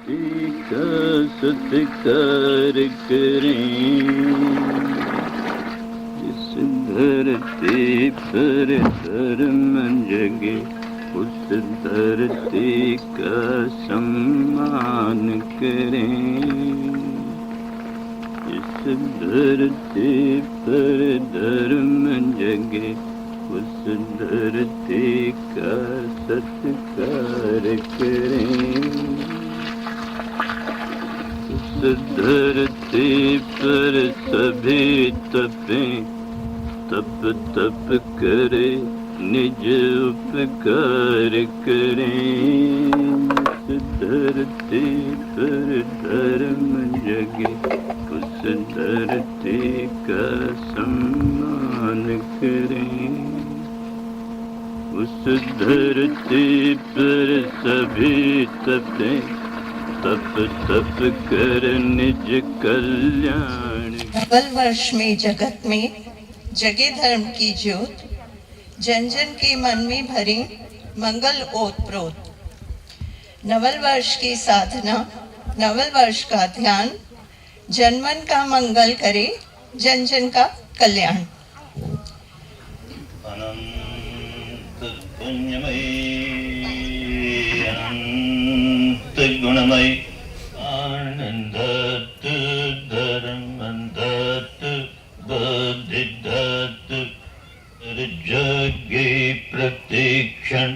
का सत्कार करें। जिस धरती पर धर्म जगे उस धरती का सम्मान करें। जिस धरती पर धर्म जगे उस धरती का सत्कार करें। उस धरती पर सभी तपें, तप तप करे निज उपकार करें। उस धरती पर धर्म जगे उस धरती का सम्मान करें। उस धरती पर सभी तपें, तप तप कर निज कल्याण। नवल वर्ष में जगत में जगे धर्म की ज्योत, जन जन के मन में भरे मंगल ओत प्रोत। नवल वर्ष की साधना, नवल वर्ष का ध्यान, जनमन का मंगल करे, जन जन का कल्याण। अनंत पुण्यमय, अनंत गुणमय, आनंदत धर्मंदत बुद्धिदत जगे प्रतिक्षण,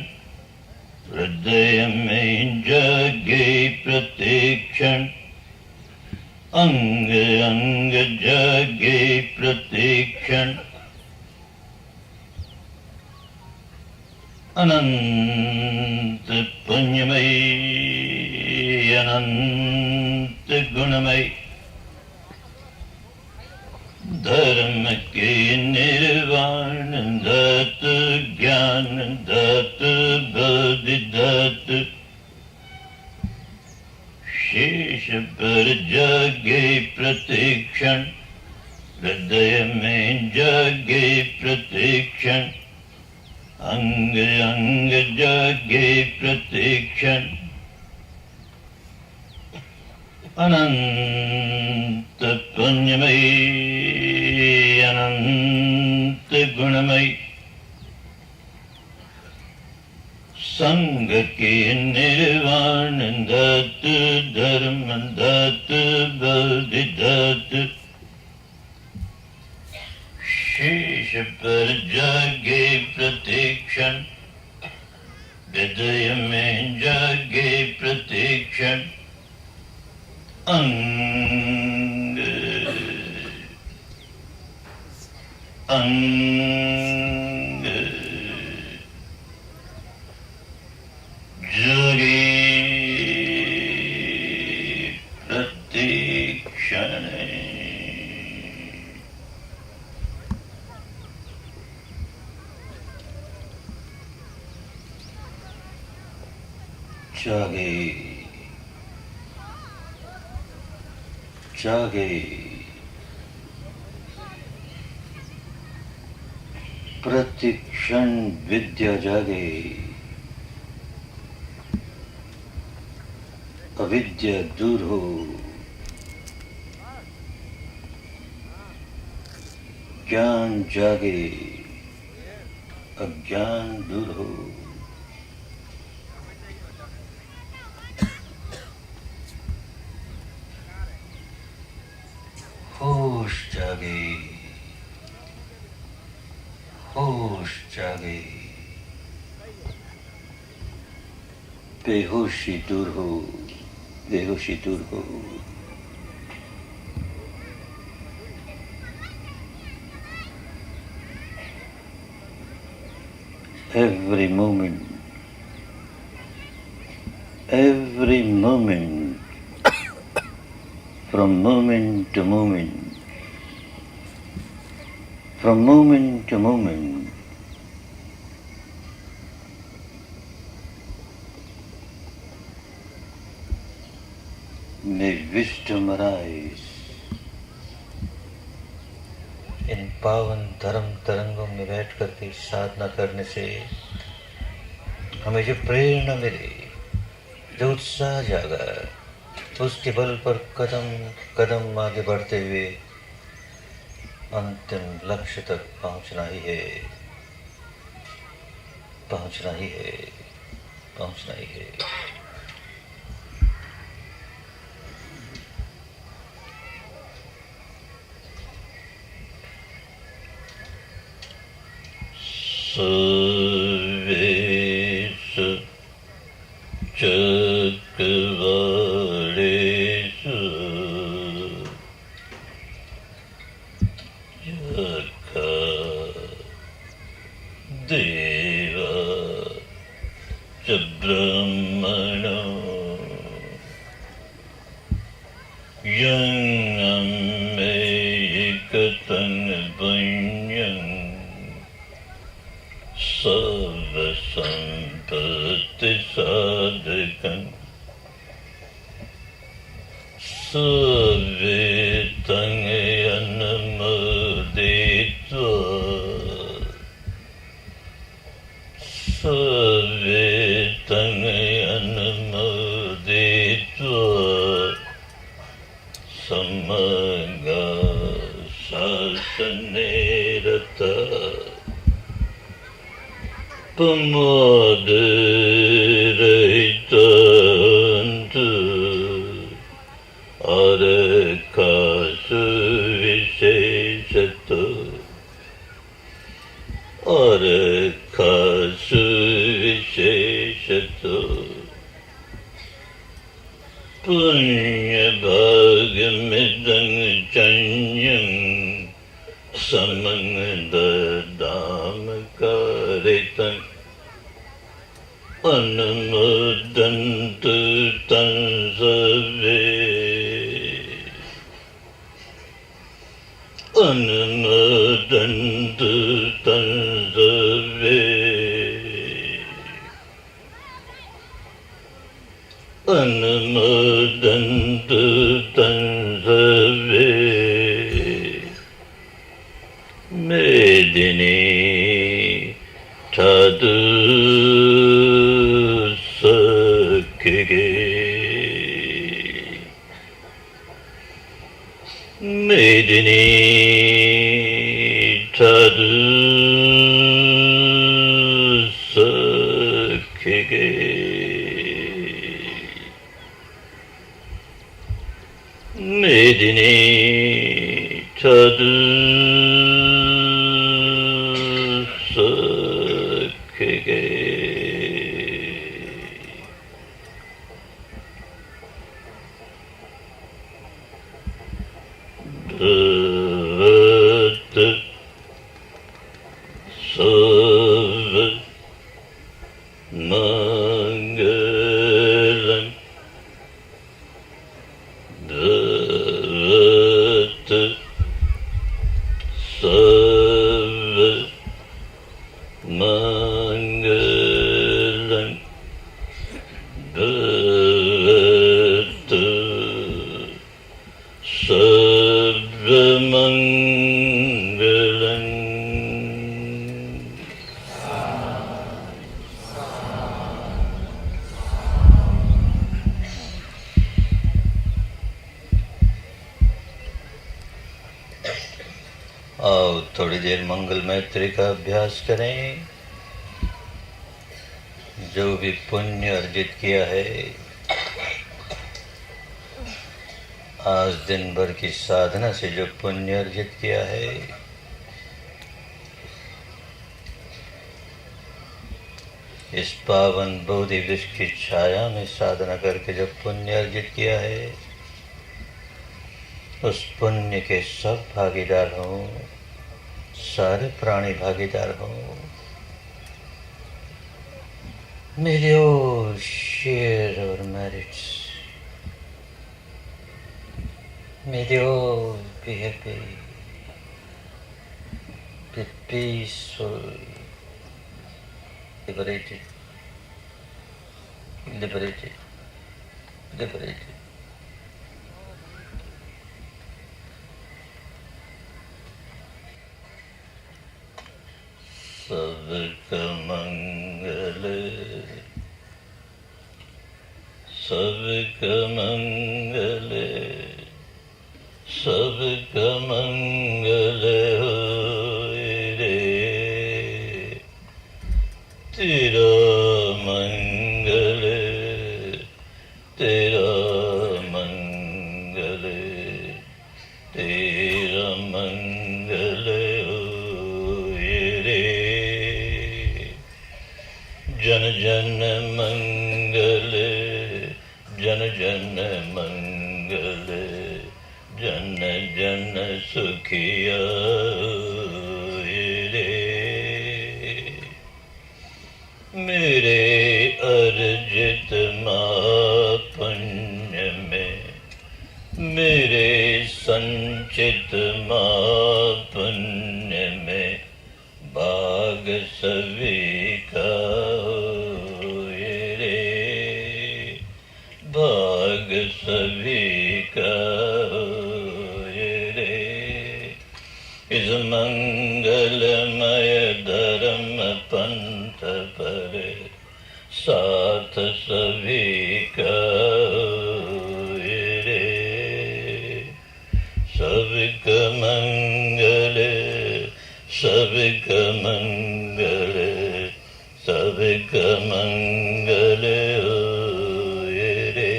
हृदय में जगे प्रतिक्षण, अंग अंग जगे प्रतिक्षण। अनंत पुण्यमय, अनंत गुणमय, धर्म के निर्वाण दत्त, ज्ञान दत्त, बुद्धि दत्त, शेष पर जगे प्रतिक्षण, हृदय में जगे प्रतिक्षण, अंग अंग जगे प्रतिक्षण। अनंत पुण्यमय, अनंत गुणमय, संग के निर्वाण दत्त, धर्म दत्त, बुद्धि दत्त, शेष पर जगे प्रतिक्षण, हृदय में जगे प्रतिक्षण, अंग अंग जगे प्रतिक्षण। जागे जागे, प्रतिक्षण विद्या जागे, अविद्या दूर हो, ज्ञान जागे, अज्ञान दूर हो। होश जागे, होश जागे, बेहोशी दूर हो, बेहोशी दूर हो। Every moment, from moment to moment, from moment to moment, may wisdom arise। इन पावन धर्म तरंगों में बैठ करके साधना करने से हमें जो प्रेरणा मिले, जो उत्साह जागा, उसके बल पर कदम कदम आगे बढ़ते हुए अंतिम लक्ष्य तक पहुंचना ही है, पहुंचना ही है, पहुंचना ही है। सर्वेषु चक्रवालेषु यथा देवा च ब्रह्मणो यं एकतं पुण्यं सर्वसम्पत्तिसाधकम् सर्वेतं अनुमोदित्वा सर्वेतं अनुमोदित्वा समगा शासने रतः प्रमादरहितन्तु अरकासु विशेषतो अरकासु विशेषतो पुण्यभागमिदं चन्यं समं ददाम कारितम् अनुमोदन्तु तं सर्वे अनुमोदन्तु तं सर्वे अनुमोदन्तु तं सर्वे मेदिनी साधु सखिगे मेदिनी साधु सखिगे मेदिनी साधु सखिगे भवत सर्व मंगलम् भवत सर्व मंगलम् भवत सर्वमंगलम्। आओ थोड़ी देर मंगल मैत्री का अभ्यास करें। जो भी पुण्य अर्जित किया है, आज दिन भर की साधना से जो पुण्य अर्जित किया है, इस पावन बोधि वृक्ष की छाया में साधना करके जो पुण्य अर्जित किया है, उस पुण्य के सब भागीदार हों, सारे प्राणी भागीदार हों। May they all share our merits. May they all be happy, be peaceful, liberated, liberated, liberated. सबका मंगल सबका मंगल सबका मंगल होए रे तेरा मंगल तेरा मंगल तेरा मंगल होए रे जन जन मंगल जन जन मंगल जन जन सुखिया रे मेरे अर्जित पुण्य में मेरे संचित पुण्य में भाग सभी का होए रे भाग सभी का होए रे इस मंगलमय धर्म पंथ पर साथ सभी का होए रे सबका मंगल सबका मंगल सबका मंगल होए रे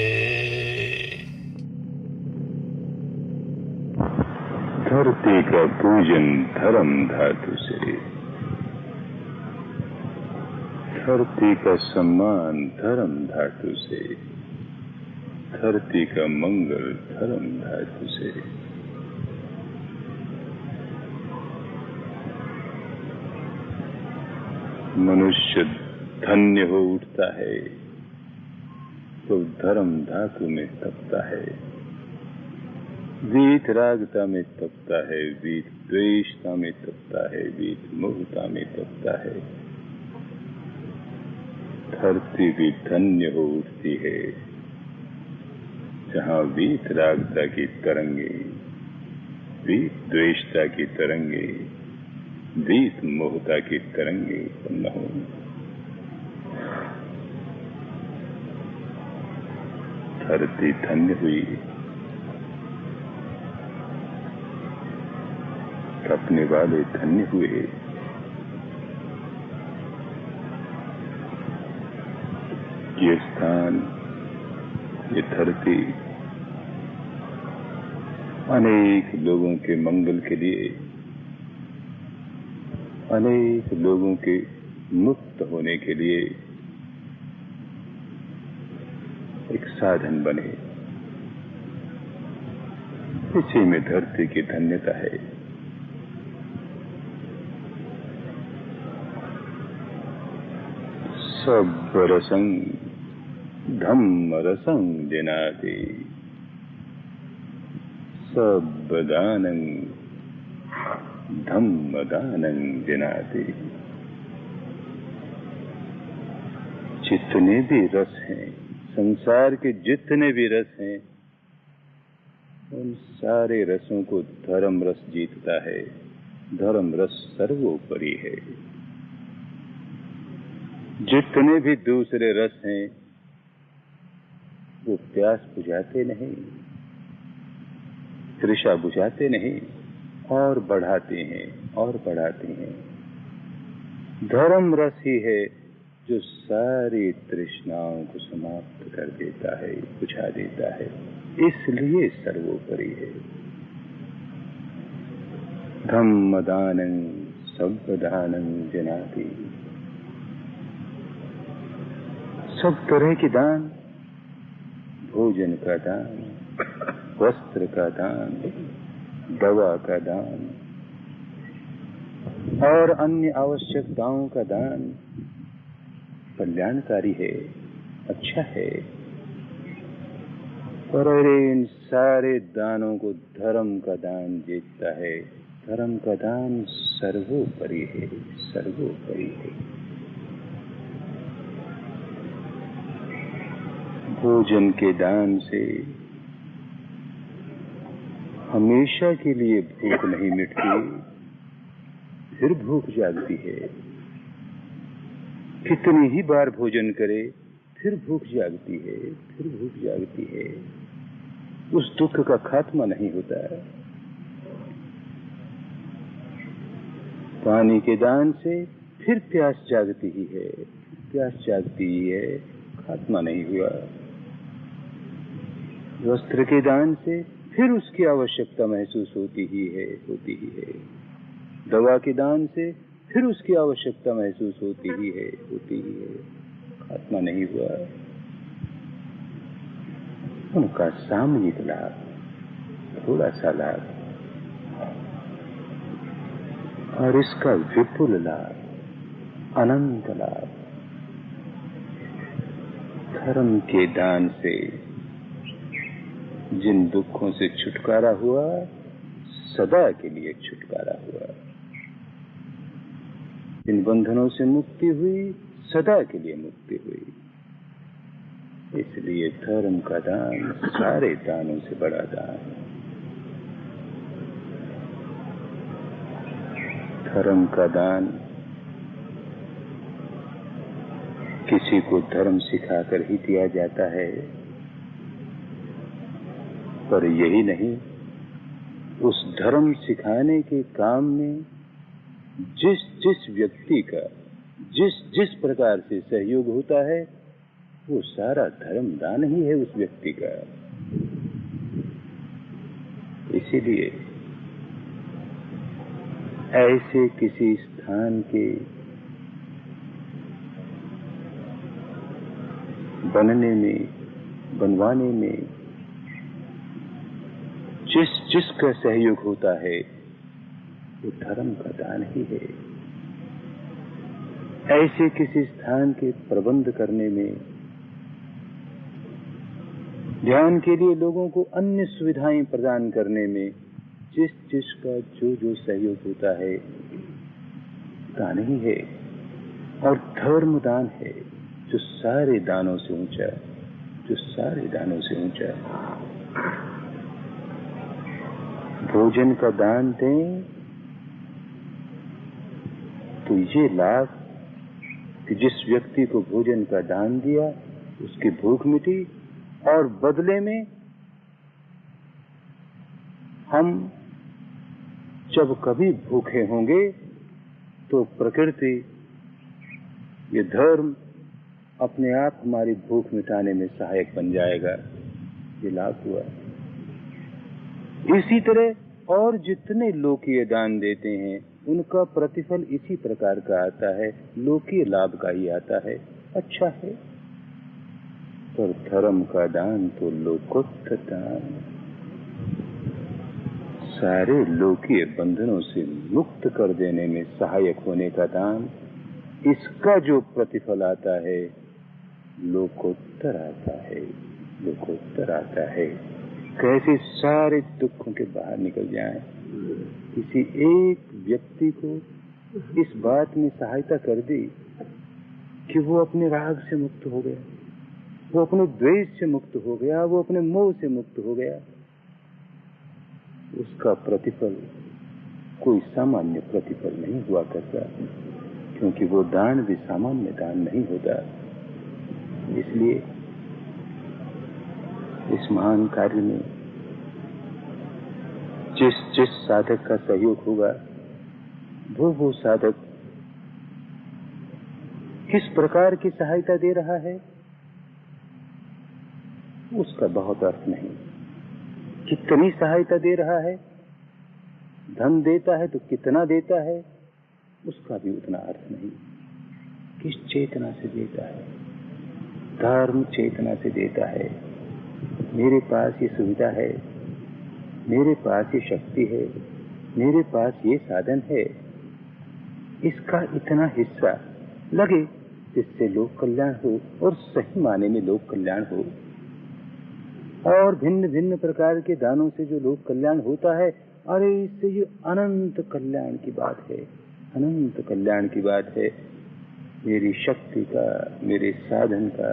धरती का पूजन धर्म धातु से धरती का सम्मान धर्म धातु से धरती का मंगल धर्म धातु से मनुष्य धन्य हो उठता है तो धर्म धातु में तपता है वीत रागता में तपता है वीत द्वेषता में तपता है वीत मोहता में तपता है धरती भी धन्य हो उठती है जहाँ वीत रागता की तरंगे वीत द्वेषता की तरंगे वीत मोहता की तरंगे उत्पन्न हो धरती धन्य हुई तपने वाले धन्य हुए ये स्थान ये धरती अनेक लोगों के मंगल के लिए अनेक लोगों के मुक्त होने के लिए एक साधन बने इसी में धरती की धन्यता है सब रसं धम्म रसं जनाति सब दानं धम्म दानं जनाति जितने भी रस हैं संसार के जितने भी रस हैं उन सारे रसों को धर्म रस जीतता है धर्म रस सर्वोपरि है जितने भी दूसरे रस हैं वो प्यास बुझाते नहीं तृषा बुझाते नहीं और बढ़ाते हैं धर्म रस ही है जो सारी तृष्णाओं को समाप्त कर देता है बुझा देता है इसलिए सर्वोपरि है धम्म दानं सर्वदानं जनाति सब तरह के दान भोजन का दान वस्त्र का दान दवा का दान और अन्य आवश्यकताओं का दान कल्याणकारी है अच्छा है पर इन सारे दानों को धर्म का दान जीतता है धर्म का दान सर्वोपरि है भोजन के दान से हमेशा के लिए भूख नहीं मिटती फिर भूख जागती है कितनी ही बार भोजन करे फिर भूख जागती है, फिर भूख जागती है। उस दुख का खात्मा नहीं होता। पानी के दान से फिर प्यास जागती ही है, प्यास जागती ही है, खात्मा नहीं हुआ। वस्त्र के दान से फिर उसकी आवश्यकता महसूस होती ही है, होती ही है। दवा के दान से फिर उसकी आवश्यकता महसूस होती ही है, होती ही है, खात्मा नहीं हुआ। उनका सामूहिक लाभ, थोड़ा सा लाभ, और इसका विपुल लाभ, अनंत लाभ। धर्म के दान से जिन दुखों से छुटकारा हुआ, सदा के लिए छुटकारा हुआ। जिन बंधनों से मुक्ति हुई, सदा के लिए मुक्ति हुई। इसलिए धर्म का दान सारे दानों से बड़ा दान। धर्म का दान किसी को धर्म सिखाकर ही दिया जाता है, पर यही नहीं, उस धर्म सिखाने के काम में जिस जिस व्यक्ति का जिस जिस प्रकार से सहयोग होता है, वो सारा धर्म दान ही है उस व्यक्ति का। इसीलिए ऐसे किसी स्थान के बनने में, बनवाने में जिस जिसका सहयोग होता है, वो धर्म का दान ही है। ऐसे किसी स्थान के प्रबंध करने में, ध्यान के लिए लोगों को अन्य सुविधाएं प्रदान करने में जिस जिसका जो जो सहयोग होता है, दान ही है। और धर्म दान है जो सारे दानों से ऊंचा, जो सारे दानों से ऊंचा। भोजन का दान दें तो ये लाभ कि जिस व्यक्ति को भोजन का दान दिया, उसकी भूख मिटी, और बदले में हम जब कभी भूखे होंगे तो प्रकृति, ये धर्म अपने आप हमारी भूख मिटाने में सहायक बन जाएगा। ये लाभ हुआ। इसी तरह और जितने लोकीय दान देते हैं, उनका प्रतिफल इसी प्रकार का आता है, लोकीय लाभ का ही आता है। अच्छा है, पर धर्म का दान तो लोकोत्तर दान, सारे लोकीय बंधनों से मुक्त कर देने में सहायक होने का दान, इसका जो प्रतिफल आता है, लोकोत्तर आता है, लोकोत्तर आता है। कैसे सारे दुखों के बाहर निकल जाएं। किसी एक व्यक्ति को इस बात में सहायता कर दी कि वो अपने राग से मुक्त हो गया, वो अपने द्वेष से मुक्त हो गया, वो अपने मोह से मुक्त हो गया, उसका प्रतिफल कोई सामान्य प्रतिफल नहीं हुआ करता, क्योंकि वो दान भी सामान्य दान नहीं होता। इसलिए इस महान कार्य में जिस जिस साधक का सहयोग होगा, वो साधक किस प्रकार की सहायता दे रहा है, उसका बहुत अर्थ नहीं। कितनी सहायता दे रहा है, धन देता है तो कितना देता है, उसका भी उतना अर्थ नहीं। किस चेतना से देता है, धर्म चेतना से देता है। मेरे पास ये सुविधा है, मेरे पास ये शक्ति है, मेरे पास ये साधन है, इसका इतना हिस्सा लगे जिससे लोक कल्याण हो, और सही माने में लोक कल्याण हो। और भिन्न भिन्न प्रकार के दानों से जो लोक कल्याण होता है, अरे इससे ये अनंत कल्याण की बात है, अनंत कल्याण की बात है। मेरी शक्ति का, मेरे साधन का,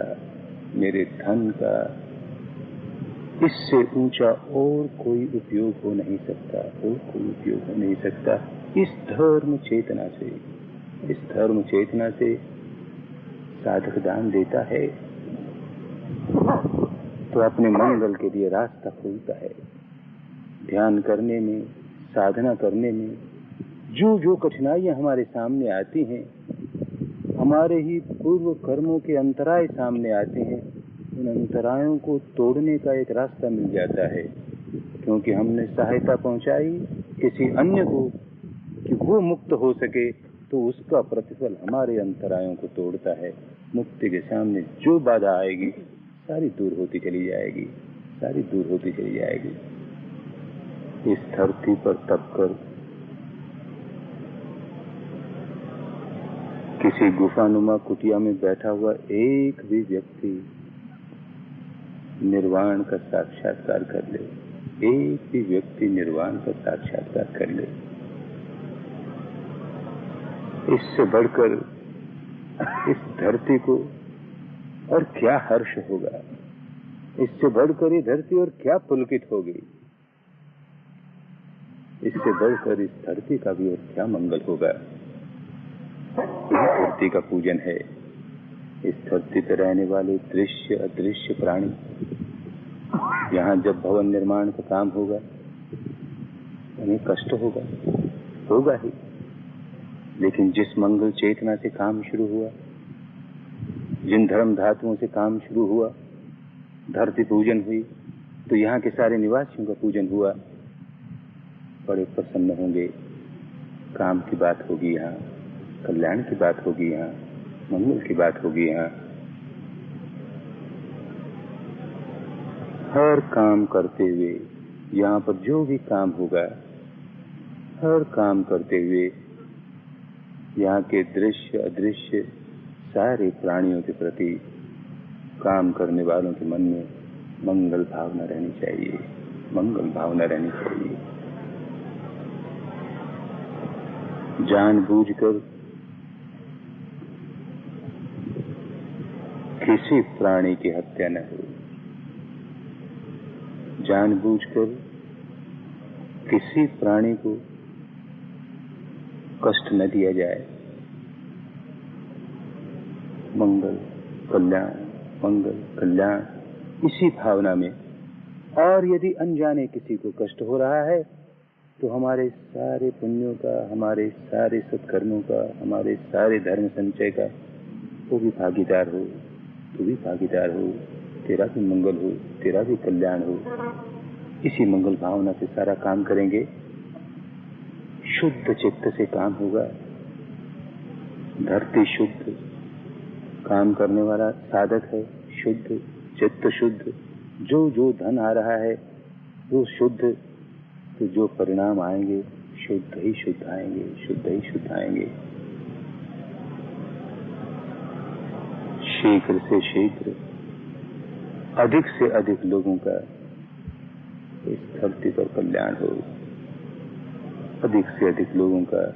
मेरे धन का, इससे ऊंचा और कोई उपयोग हो नहीं सकता, और कोई उपयोग हो नहीं सकता। इस धर्म चेतना से, इस धर्म चेतना से साधक दान देता है, तो अपने मंगल के लिए रास्ता खुलता है। ध्यान करने में, साधना करने में जो जो कठिनाइयां हमारे सामने आती हैं, हमारे ही पूर्व कर्मों के अंतराय सामने आते हैं, उन अंतरायों को तोड़ने का एक रास्ता मिल जाता है, क्योंकि हमने सहायता पहुंचाई किसी अन्य को कि वो मुक्त हो सके, तो उसका प्रतिफल हमारे अंतरायों को तोड़ता है। मुक्ति के सामने जो बाधा आएगी सारी दूर होती चली जाएगी, सारी दूर होती चली जाएगी। इस धरती पर तप कर किसी गुफानुमा कुटिया में बैठा हुआ एक भी व्यक्ति निर्वाण का साक्षात्कार कर ले, एक भी व्यक्ति निर्वाण का साक्षात्कार कर ले, इससे बढ़कर इस धरती को और क्या हर्ष होगा, इससे बढ़कर ये धरती और क्या पुलकित होगी, इससे बढ़कर इस धरती का भी और क्या मंगल होगा। यह धरती का पूजन है। इस धरती पर रहने वाले दृश्य अदृश्य प्राणी, यहाँ जब भवन निर्माण का काम होगा उन्हें कष्ट होगा ही, लेकिन जिस मंगल चेतना से काम शुरू हुआ, जिन धर्म धातुओं से काम शुरू हुआ, धरती पूजन हुई, तो यहाँ के सारे निवासियों का पूजन हुआ। बड़े प्रसन्न होंगे, काम की बात होगी यहाँ, कल्याण की बात होगी यहाँ, मंगल की बात होगी यहाँ। हर काम करते हुए, यहाँ पर जो भी काम होगा, हर काम करते हुए यहाँ के दृश्य अदृश्य सारे प्राणियों के प्रति काम करने वालों के मन में मंगल भावना रहनी चाहिए, मंगल भावना रहनी चाहिए। जानबूझकर किसी प्राणी की हत्या न हो, जानबूझकर किसी प्राणी को कष्ट न दिया जाए। मंगल कल्याण, मंगल कल्याण, इसी भावना में। और यदि अनजाने किसी को कष्ट हो रहा है तो हमारे सारे पुण्यों का, हमारे सारे सत्कर्मों का, हमारे सारे धर्म संचय का वो भी भागीदार हो, तू भी भागीदार हो, तेरा भी मंगल हो, तेरा भी कल्याण हो। इसी मंगल भावना से सारा काम करेंगे, शुद्ध चित्त से काम होगा। धरती शुद्ध, काम करने वाला साधक है शुद्ध, चित्त शुद्ध, जो जो धन आ रहा है वो शुद्ध, तो जो परिणाम आएंगे शुद्ध ही शुद्ध आएंगे, शुद्ध ही शुद्ध आएंगे। शीघ्र से शीघ्र अधिक से अधिक लोगों का इस धरती पर कल्याण हो, अधिक से अधिक लोगों का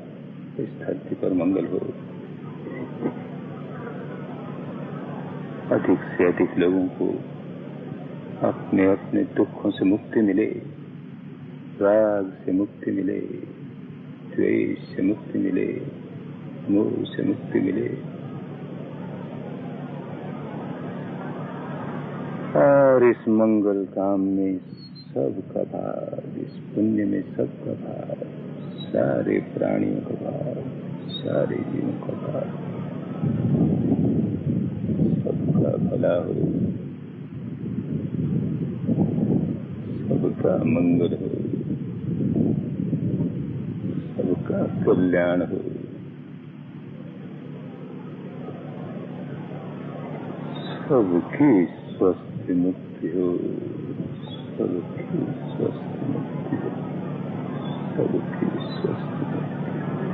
इस धरती पर मंगल हो, अधिक से अधिक लोगों को अपने अपने दुखों से मुक्ति मिले, राग से मुक्ति मिले, द्वेष से मुक्ति मिले, मोह से मुक्ति मिले, और इस मंगल काम में सबका भाग, इस पुण्य में सबका भाग, सारे प्राणियों का भाग, सारे जीवों का भाग, सबका भला हो, सबका मंगल हो, सबका कल्याण हो, सबकी स्वस्थ मुक्ति हो, सबकी स्वस्थ मुक्ति हो, सबकी स्वस्थ मुक्ति हो।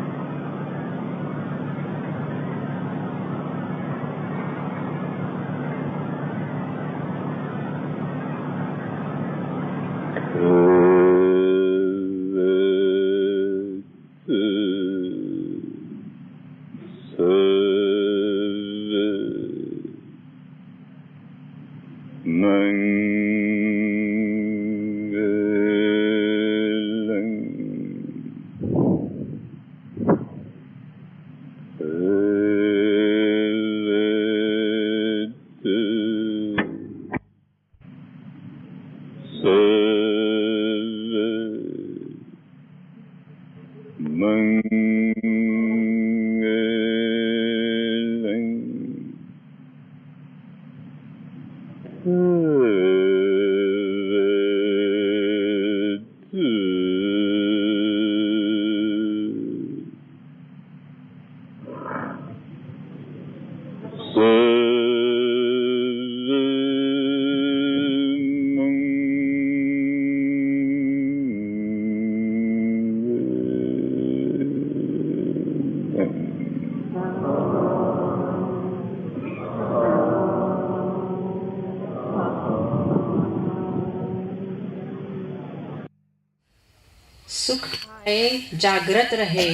सुख आए जागृत रहे,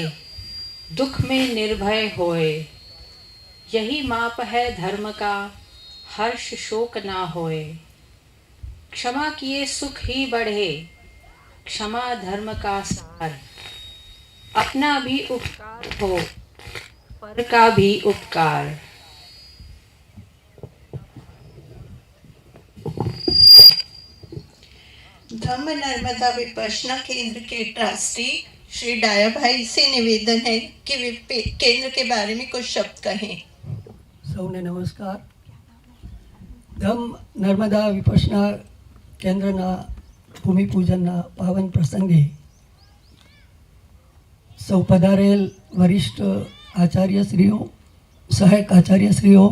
दुख में निर्भय होए, यही माप है धर्म का, हर्ष शोक ना होए। क्षमा किए सुख ही बढ़े, क्षमा धर्म का सार, अपना भी उपकार हो, पर का भी उपकार। धम्म नर्मदा विपश्यना केंद्र के ट्रस्टी श्री डाया भाई से निवेदन है कि वे केंद्र के बारे में कुछ शब्द कहें। સૌને નમસ્કાર. ધમ નર્મદા વિપશ્યના કેન્દ્રના ભૂમિપૂજનના પાવન પ્રસંગે સૌ પધારેલ વરિષ્ઠ આચાર્યશ્રીઓ, સહાયક આચાર્યશ્રીઓ,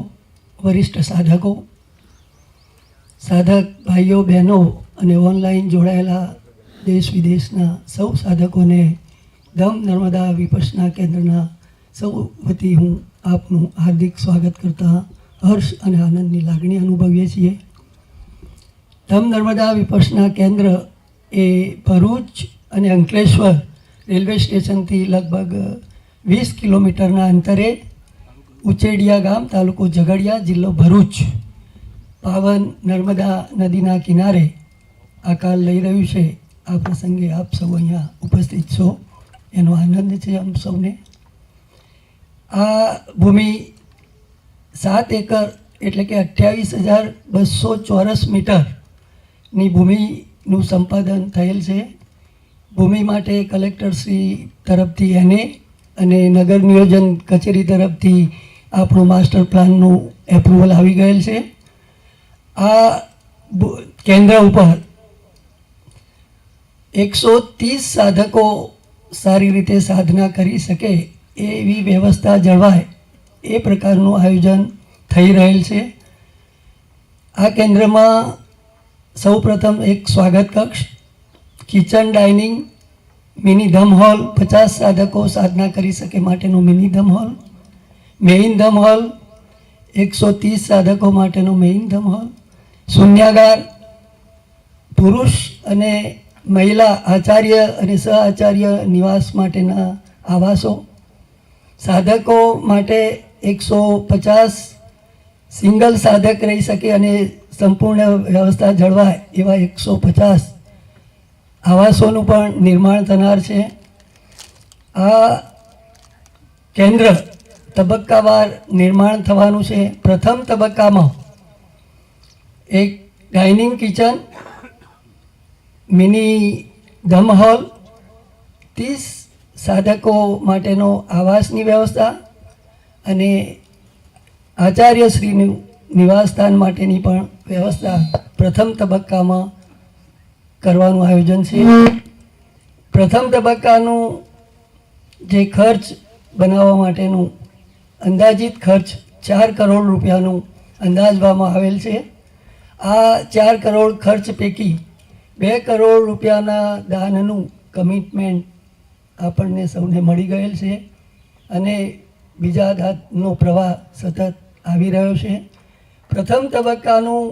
વરિષ્ઠ સાધકો, સાધક ભાઈઓ બહેનો અને ઓનલાઈન જોડાયેલા દેશ વિદેશના સૌ સાધકોને ધમ નર્મદા વિપશ્યના કેન્દ્રના સૌ વતી હું આપનું હાર્દિક સ્વાગત કરતા હર્ષ અને આનંદની લાગણી અનુભવીએ છીએ. ધમ નર્મદા વિપશ્યના કેન્દ્ર એ ભરૂચ અને અંકલેશ્વર રેલવે સ્ટેશનથી લગભગ 20 કિલોમીટરના અંતરે ઉચેડિયા ગામ, તાલુકો ઝઘડિયા, જિલ્લો ભરૂચ, પાવન નર્મદા નદીના કિનારે આકાર લઈ રહ્યું છે. આ પ્રસંગે આપ સૌ અહીંયા ઉપસ્થિત છો, એનો આનંદ છે આમ સૌને. આ ભૂમિ 7 એકર એટલે કે 28,200 ચોરસ મીટરની ભૂમિનું સંપાદન થયેલ છે. ભૂમિ માટે કલેક્ટરશ્રી તરફથી એને અને નગર નિયોજન કચેરી તરફથી આપણું માસ્ટર પ્લાનનું એપ્રુવલ આવી ગયેલ છે. આ કેન્દ્ર ઉપર 130 સાધકો સારી રીતે સાધના કરી શકે એવી વ્યવસ્થા જળવાય એ પ્રકારનું આયોજન થઈ રહેલ છે. આ કેન્દ્રમાં સૌપ્રથમ એક સ્વાગત કક્ષ, કિચન, ડાઇનિંગ, મિની ધમ હોલ, 50 સાધકો સાધના કરી શકે માટેનો મિની ધમ હોલ, મેઇન ધમ હોલ, 130 સાધકો માટેનો મેઇન ધમ હોલ, શૂન્યાગાર, પુરુષ અને મહિલા આચાર્ય અને સહ આચાર્ય નિવાસ માટેના આવાસો, સાધકો માટે 150 સિંગલ સાધક રહી શકે અને સંપૂર્ણ વ્યવસ્થા જળવાય એવા 150 આવાસોનું પણ નિર્માણ થનાર છે. આ કેન્દ્ર તબક્કાવાર નિર્માણ થવાનું છે. પ્રથમ તબક્કામાં એક ડાઇનિંગ કિચન, મિની ધમ હોલ, 30 સાધકો માટેનો આવાસની વ્યવસ્થા અને આચાર્યશ્રીનું નિવાસસ્થાન માટેની પણ વ્યવસ્થા પ્રથમ તબક્કામાં કરવાનું આયોજન છે. પ્રથમ તબક્કાનું જે ખર્ચ બનાવવા માટેનું અંદાજિત ખર્ચ 4 કરોડ રૂપિયાનું અંદાજવામાં આવેલ છે. આ 4 કરોડ ખર્ચ પૈકી 2 કરોડ રૂપિયાના દાનનું કમિટમેન્ટ આપણને સૌને મળી ગયેલ છે અને બીજા દાનનો પ્રવાહ સતત આવી રહ્યો છે. પ્રથમ તબક્કાનું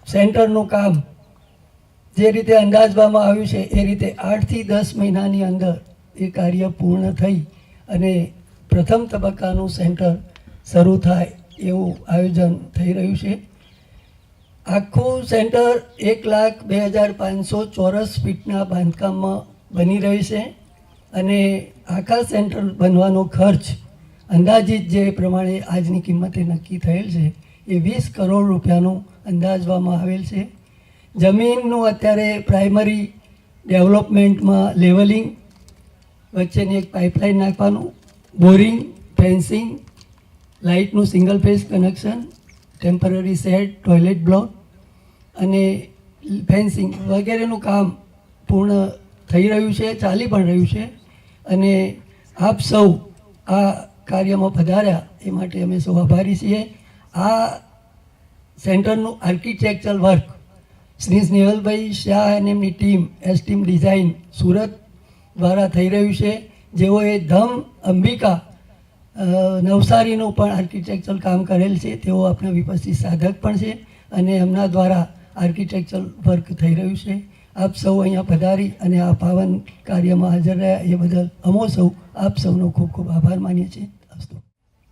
સેન્ટરનું કામ જે રીતે અંદાજવામાં આવ્યું છે એ રીતે 8 થી 10 મહિનાની અંદર એ કાર્ય પૂર્ણ થઈ અને પ્રથમ તબક્કાનું સેન્ટર શરૂ થાય એવું આયોજન થઈ રહ્યું છે. આખું સેન્ટર 1,02,500 ચોરસ ફીટના બાંધકામમાં બની રહ્યું છે અને આખા સેન્ટર બનવાનો ખર્ચ અંદાજિત જે પ્રમાણે આજની કિંમતે નક્કી થયેલ છે એ 20 કરોડ રૂપિયાનું અંદાજવામાં આવેલ છે. જમીનનું અત્યારે પ્રાઇમરી ડેવલપમેન્ટમાં લેવલિંગ, વચ્ચેની એક પાઇપલાઇન નાખવાનું, બોરિંગ, ફેન્સિંગ, લાઇટનું single phase connection, temporary shed, toilet block અને ફેન્સિંગ વગેરેનું કામ પૂર્ણ થઈ રહ્યું છે, ચાલી પણ રહ્યું છે. અને આપ સૌ આ કાર્યમાં પધાર્યા એ માટે અમે સૌ આભારી છીએ. આ સેન્ટરનું આર્કિટેક્ચરલ વર્ક શ્રી સ્નેહલભાઈ શાહ અને એમની ટીમ ટીમ ડિઝાઇન સુરત દ્વારા થઈ રહ્યું છે. જેઓએ ધમ અંબિકા નવસારીનું પણ આર્કિટેક્ચરલ કામ કરેલ છે. તેઓ આપણા વિપક્ષી સાધક પણ છે અને એમના દ્વારા આર્કિટેક્ચરલ વર્ક થઈ રહ્યું છે. આપ સૌ અહીંયા પધારી અને આ પાવન કાર્યમાં હાજર રહ્યા એ બદલ અમો સૌ આપ સૌનો ખૂબ ખૂબ આભાર માનીએ છીએ.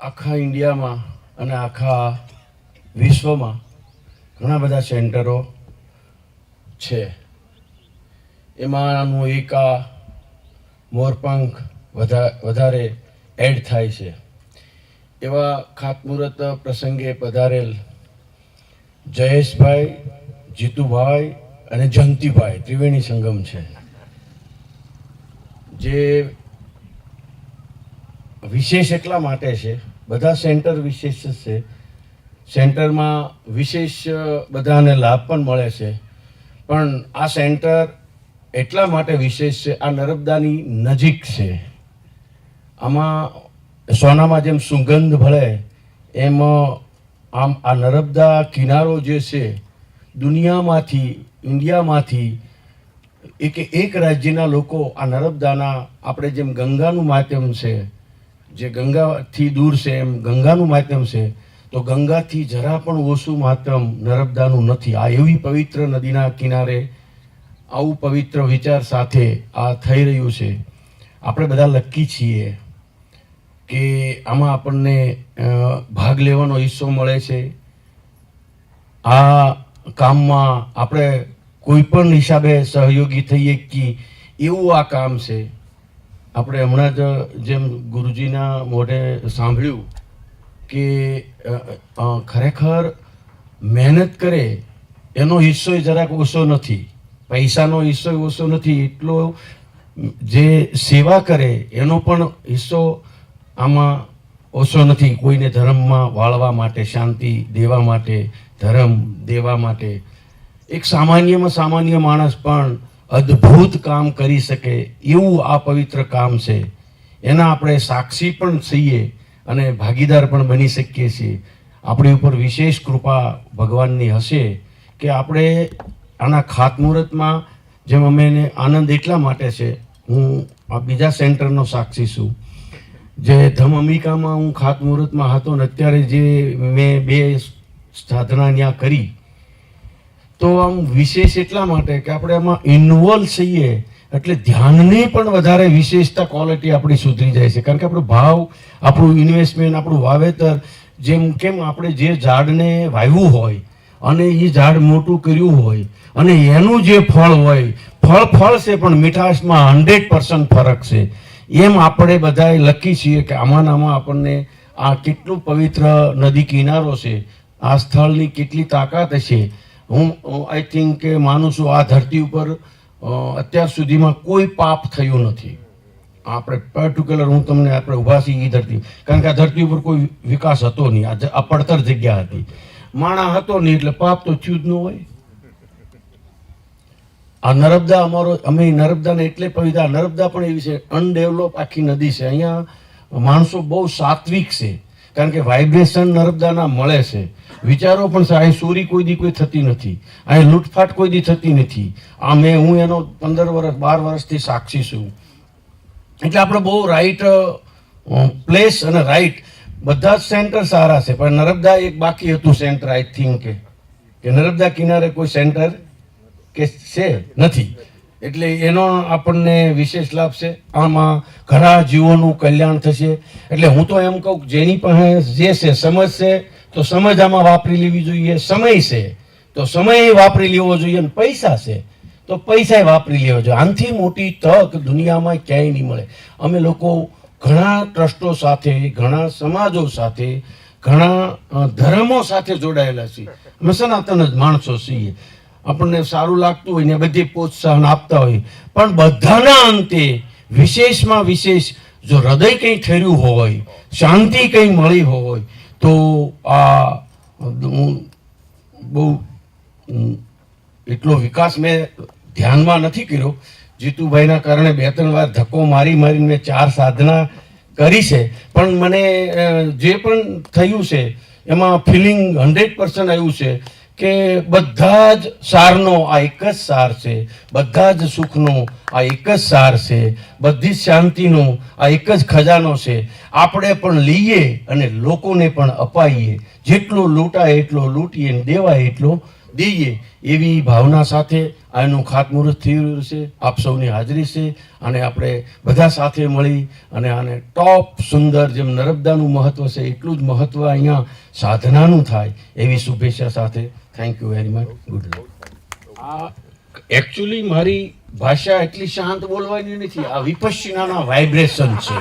આખા ઇન્ડિયામાં અને આખા વિશ્વમાં ઘણા બધા સેન્ટરો છે. એમાંનું એક આ મોરપંખ વધારે એડ થાય છે. એવા ખાતમુહૂર્ત પ્રસંગે પધારેલ જયેશભાઈ, જીતુભાઈ અને જયંતિભાઈ ત્રિવેણી સંગમ છે, જે વિશેષ એટલા માટે છે, બધા સેન્ટર વિશેષ છે. સેન્ટરમાં વિશેષ બધાને લાભ પણ મળે છે, પણ આ સેન્ટર એટલા માટે વિશેષ છે, આ નર્મદાની નજીક છે. આમાં સોનામાં જેમ સુગંધ ભળે એમ આમ આ નર્મદા કિનારો જે છે, દુનિયામાંથી, ઇન્ડિયામાંથી એક રાજ્યના લોકો આ નર્મદાના, આપણે જેમ ગંગાનું માધ્યમ છે, જે ગંગાથી દૂર છે એમ ગંગાનું માધ્યમ છે, તો ગંગાથી જરા પણ ઓછું માધ્યમ નર્મદાનું નથી. આ એવી પવિત્ર નદીના કિનારે આવું પવિત્ર વિચાર સાથે આ થઈ રહ્યું છે. આપણે બધા લકી છીએ કે આમાં આપણને ભાગ લેવાનો હિસ્સો મળે છે. આ કામમાં આપણે કોઈ પણ હિસાબે સહયોગી થઈએ કે એવું આ કામ છે. આપણે હમણાં જ જેમ ગુરુજીના મોઢે સાંભળ્યું કે ખરેખર મહેનત કરે એનો હિસ્સો જરાક ઓછો નથી, પૈસાનો હિસ્સો ઓછો નથી, એટલો જે સેવા કરે એનો પણ હિસ્સો આમાં ઓછો નથી. કોઈને ધર્મમાં વાળવા માટે, શાંતિ દેવા માટે, ધર્મ દેવા માટે એક સામાન્યમાં સામાન્ય માણસ પણ અદ્ભુત કામ કરી શકે એવું આ પવિત્ર કામ છે. એના આપણે સાક્ષી પણ છીએ અને ભાગીદાર પણ બની શકીએ છીએ. આપણી ઉપર વિશેષ કૃપા ભગવાનની હશે કે આપણે આના ખાતમુહૂર્તમાં જેમ અમે આનંદ એટલા માટે છે, હું આ બીજા સેન્ટરનો સાક્ષી છું. જે ધમ અંબિકામાં હું ખાતમુહૂર્તમાં હતો ને અત્યારે જે મેં 2 સાધના ત્યાં કરી, તો આમ વિશેષ એટલા માટે કે આપણે આમાં ઇન્વોલ્વ થઈએ એટલે ધ્યાનની પણ વધારે વિશેષતા, ક્વોલિટી આપણી સુધરી જાય છે. કારણ કે આપણો ભાવ, આપણું ઇન્વેસ્ટમેન્ટ, આપણું વાવેતર, જેમ કેમ આપણે જે ઝાડને વાવ્યું હોય અને એ ઝાડ મોટું કર્યું હોય અને એનું જે ફળ હોય, ફળ છે પણ મીઠાશમાં 100% ફરક છે. એમ આપણે બધા લકી છીએ કે આમાં આપણને આ કેટલું પવિત્ર નદી કિનારો છે, આ સ્થળની કેટલી તાકાત હશે. હું આઈ થિંક કે માનું છું આ ધરતી ઉપર અત્યાર સુધીમાં કોઈ પાપ થયું નથી. આપણે પર્ટિક્યુલર હું તમને આપણે ઊભા છીએ એ ધરતી, કારણ કે આ ધરતી ઉપર કોઈ વિકાસ હતો નહીં, આ પડતર જગ્યા હતી, માણા હતો નહીં, એટલે પાપ તો થયું જ ન હોય. આ નર્મદા અમારો, અમે નર્મદાને એટલે પવિત્ર, નર્મદા પણ એવી છે, અનડેવલપ આખી નદી છે. અહીંયા માણસો બહુ સાત્વિક છે, કારણ કે વાઇબ્રેશન નર્મદાના મળે છે. વિચારો પણ છે, અહીં ચોરી કોઈ દી કોઈ થતી નથી, અહીં લૂંટફાટ કોઈ દી થતી નથી. હું એનો 15 વર્ષ 12 વર્ષથી સાક્ષી છું. એટલે આપણે બહુ રાઈટ પ્લેસ અને રાઈટ બધા જ સેન્ટર સારા છે, પણ નર્મદા એક બાકી હતું સેન્ટર. આઈ થિંક કે નર્મદા કિનારે કોઈ સેન્ટર કે છે નથી, એટલે એનો આપણને વિશેષ લાભ છે. આમાં ઘણા જીવોનું કલ્યાણ થશે. એટલે હું તો એમ કહું, જેની પાસે જે છે સમજ છે તો સમજ આમાં વાપરી લેવી જોઈએ, સમય છે તો સમય વાપરી લેવો જોઈએ, અને પૈસા છે તો પૈસા વાપરી લેવો જોઈએ. આનાથી મોટી તક દુનિયામાં ક્યાંય નહીં મળે. અમે લોકો ઘણા ટ્રસ્ટો સાથે, ઘણા સમાજો સાથે, ઘણા ધર્મો સાથે જોડાયેલા છીએ. અમે સનાતન જ માણસો છીએ. આપણને સારું લાગતું હોય ને બધી પ્રોત્સાહન આપતા હોય, પણ બધાના અંતે વિશેષમાં વિશેષ જો હૃદય કંઈ ઠર્યું હોય, શાંતિ કંઈ મળી હોય, તો આ બહુ એટલો વિકાસ મેં ધ્યાનમાં નથી કર્યો. જીતુભાઈના કારણે 2-3 વાર ધક્કો મારીને મેં 4 સાધના કરી છે, પણ મને જે પણ થયું છે એમાં ફિલિંગ 100% આવ્યું છે કે બધા જ સારનો આ એક જ સાર છે, બધા જ સુખનો આ એક જ સાર છે, બધી જ શાંતિનો આ એક જ ખજાનો છે. આપણે પણ લઈએ અને લોકોને પણ અપાઈએ, જેટલો લૂંટાય એટલો લૂંટીએ ને દેવાય એટલો દઈએ, એવી ભાવના સાથે આનું ખાતમુહૂર્ત થઈ રહ્યું છે. આપ સૌની હાજરી છે અને આપણે બધા સાથે મળી અને આને ટોપ સુંદર, જેમ નર્મદાનું મહત્વ છે એટલું જ મહત્વ અહીંયા સાધનાનું થાય, એવી શુભેચ્છા સાથે thank you very much. Good luck. આ એકચ્યુઅલી મારી ભાષા એટલી શાંત બોલવાની નથી, આ વિપશ્યનાના વાઇબ્રેશન છે.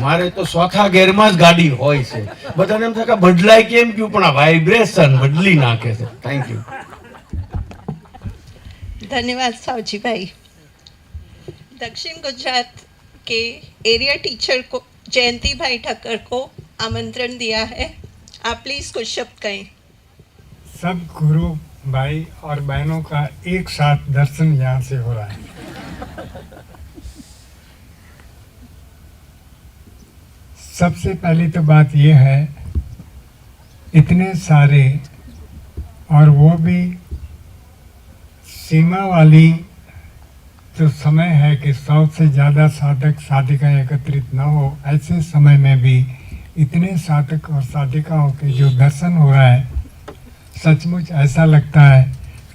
મારે તો ચોથા ગેરમાં જ ગાડી હોય છે. બધાને એમ થાય કે બદલાય કેમ ક્યું, પણ આ વાઇબ્રેશન બદલી નાખે છે. Thank you. धन्यवाद सावजी भाई। दक्षिण गुजरात के एरिया टीचर को जयंती भाई ठक्कर को आमंत्रण दिया है, आप प्लीज कुछ शब्द कहें। सब गुरु भाई और बहनों का एक साथ दर्शन यहाँ से हो रहा है। सबसे पहली तो बात ये है, इतने सारे, और वो भी सीमा वाली जो समय है कि 100 से ज़्यादा साधक साधिकाएं एकत्रित न हो, ऐसे समय में भी इतने साधक और साधिकाओं के जो दर्शन हो रहा है, सचमुच ऐसा लगता है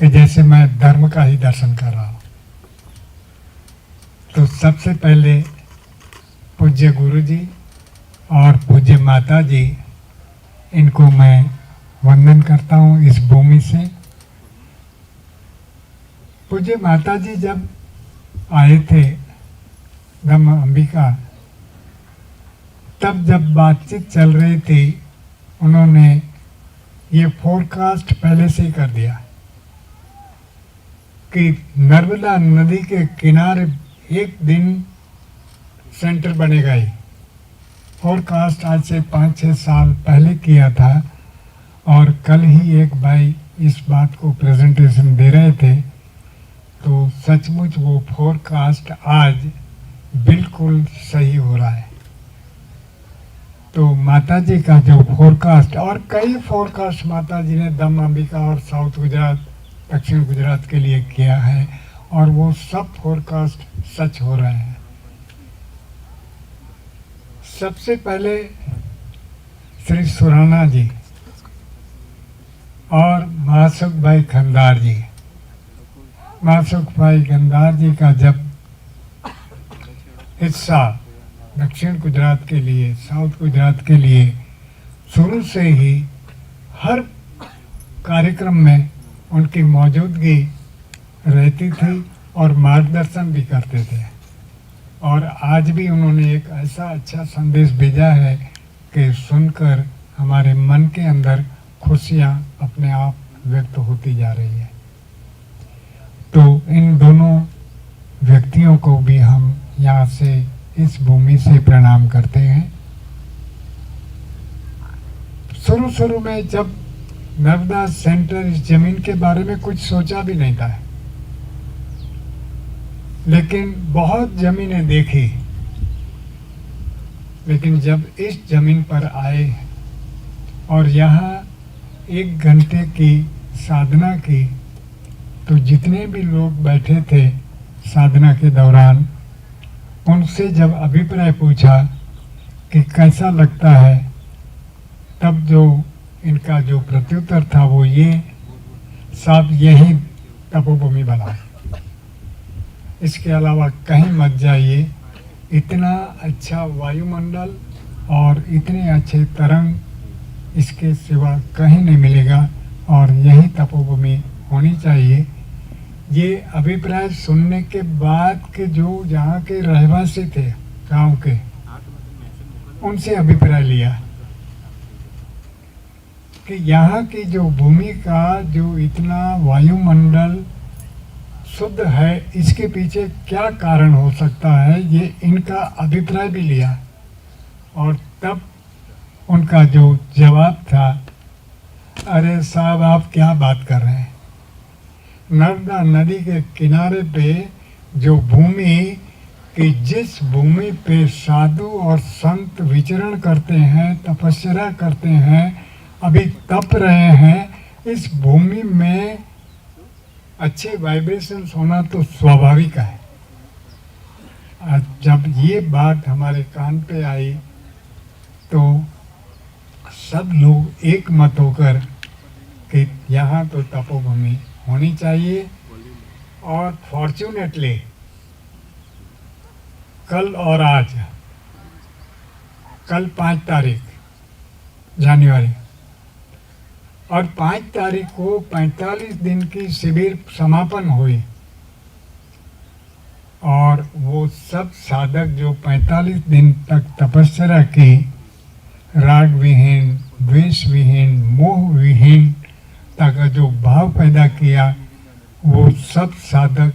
कि जैसे मैं धर्म का ही दर्शन कर रहा हूँ। तो सबसे पहले पूज्य गुरु जी और पूज्य माता जी, इनको मैं वंदन करता हूँ इस भूमि से। पूज्य माता जी जब आए थे ब्रह्म अंबिका, तब जब बातचीत चल रही थी, उन्होंने ये फोरकास्ट पहले से ही कर दिया कि नर्मदा नदी के किनारे एक दिन सेंटर बनेगा ही। फोरकास्ट आज से 5-6 साल पहले किया था, और कल ही एक भाई इस बात को प्रेजेंटेशन दे रहे थे, तो सचमुच वो फोरकास्ट आज बिल्कुल सही हो रहा है। तो माता जी का जो फोरकास्ट, और कई फोरकास्ट माता जी ने दम अंबिका और साउथ गुजरात, दक्षिण गुजरात के लिए किया है, और वो सब फोरकास्ट सच हो रहे हैं। सबसे पहले श्री सुराना जी और महासुख भाई खंदार जी, महासुख भाई खंदार जी का जब हिस्सा दक्षिण गुजरात के लिए, साउथ गुजरात के लिए शुरू से ही हर कार्यक्रम में उनकी मौजूदगी रहती थी और मार्गदर्शन भी करते थे। और आज भी उन्होंने एक ऐसा अच्छा संदेश भेजा है कि सुनकर हमारे मन के अंदर खुशियाँ अपने आप व्यक्त होती जा रही है। तो इन दोनों व्यक्तियों को भी हम यहाँ से, इस भूमि से प्रणाम करते हैं। शुरू में जब नर्मदा सेंटर, इस जमीन के बारे में कुछ सोचा भी नहीं था, लेकिन बहुत जमीनें देखी, लेकिन जब इस जमीन पर आए और यहाँ 1 घंटे की साधना की, तो जितने भी लोग बैठे थे साधना के दौरान, उनसे जब अभिप्राय पूछा कि कैसा लगता है, तब जो इनका जो प्रत्युत्तर था वो ये, साहब यही तपोभूमि बना, इसके अलावा कहीं मत जाइए, इतना अच्छा वायुमंडल और इतने अच्छे तरंग इसके सिवा कहीं नहीं मिलेगा, और यही तपोभूमि होनी चाहिए। ये अभिप्राय सुनने के बाद के जो यहाँ के रहवासी थे गांव के, उनसे अभिप्राय लिया कि यहाँ की जो भूमि का जो इतना वायुमंडल शुद्ध है, इसके पीछे क्या कारण हो सकता है, ये इनका अभिप्राय भी लिया। और तब उनका जो जवाब था, अरे साहब आप क्या बात कर रहे हैं, नर्मदा नदी के किनारे पे जो भूमि कि जिस भूमि पे साधु और संत विचरण करते हैं, तपस्या करते हैं, अभी तप रहे हैं, इस भूमि में अच्छे वाइब्रेशंस होना तो स्वाभाविक है। आज जब ये बात हमारे कान पे आई तो सब लोग एक मत होकर कि यहाँ तो तपोभूमि होनी चाहिए। और फॉर्चुनेटली कल और आज, कल 5 तारीख जनवरी और 5 तारीख को 45 दिन की शिविर समापन हुई। और वो सब साधक जो 45 दिन तक तपस्या की, राग विहीन, द्वेष विहीन, मोह विहीन तक जो भाव पैदा किया, वो सब साधक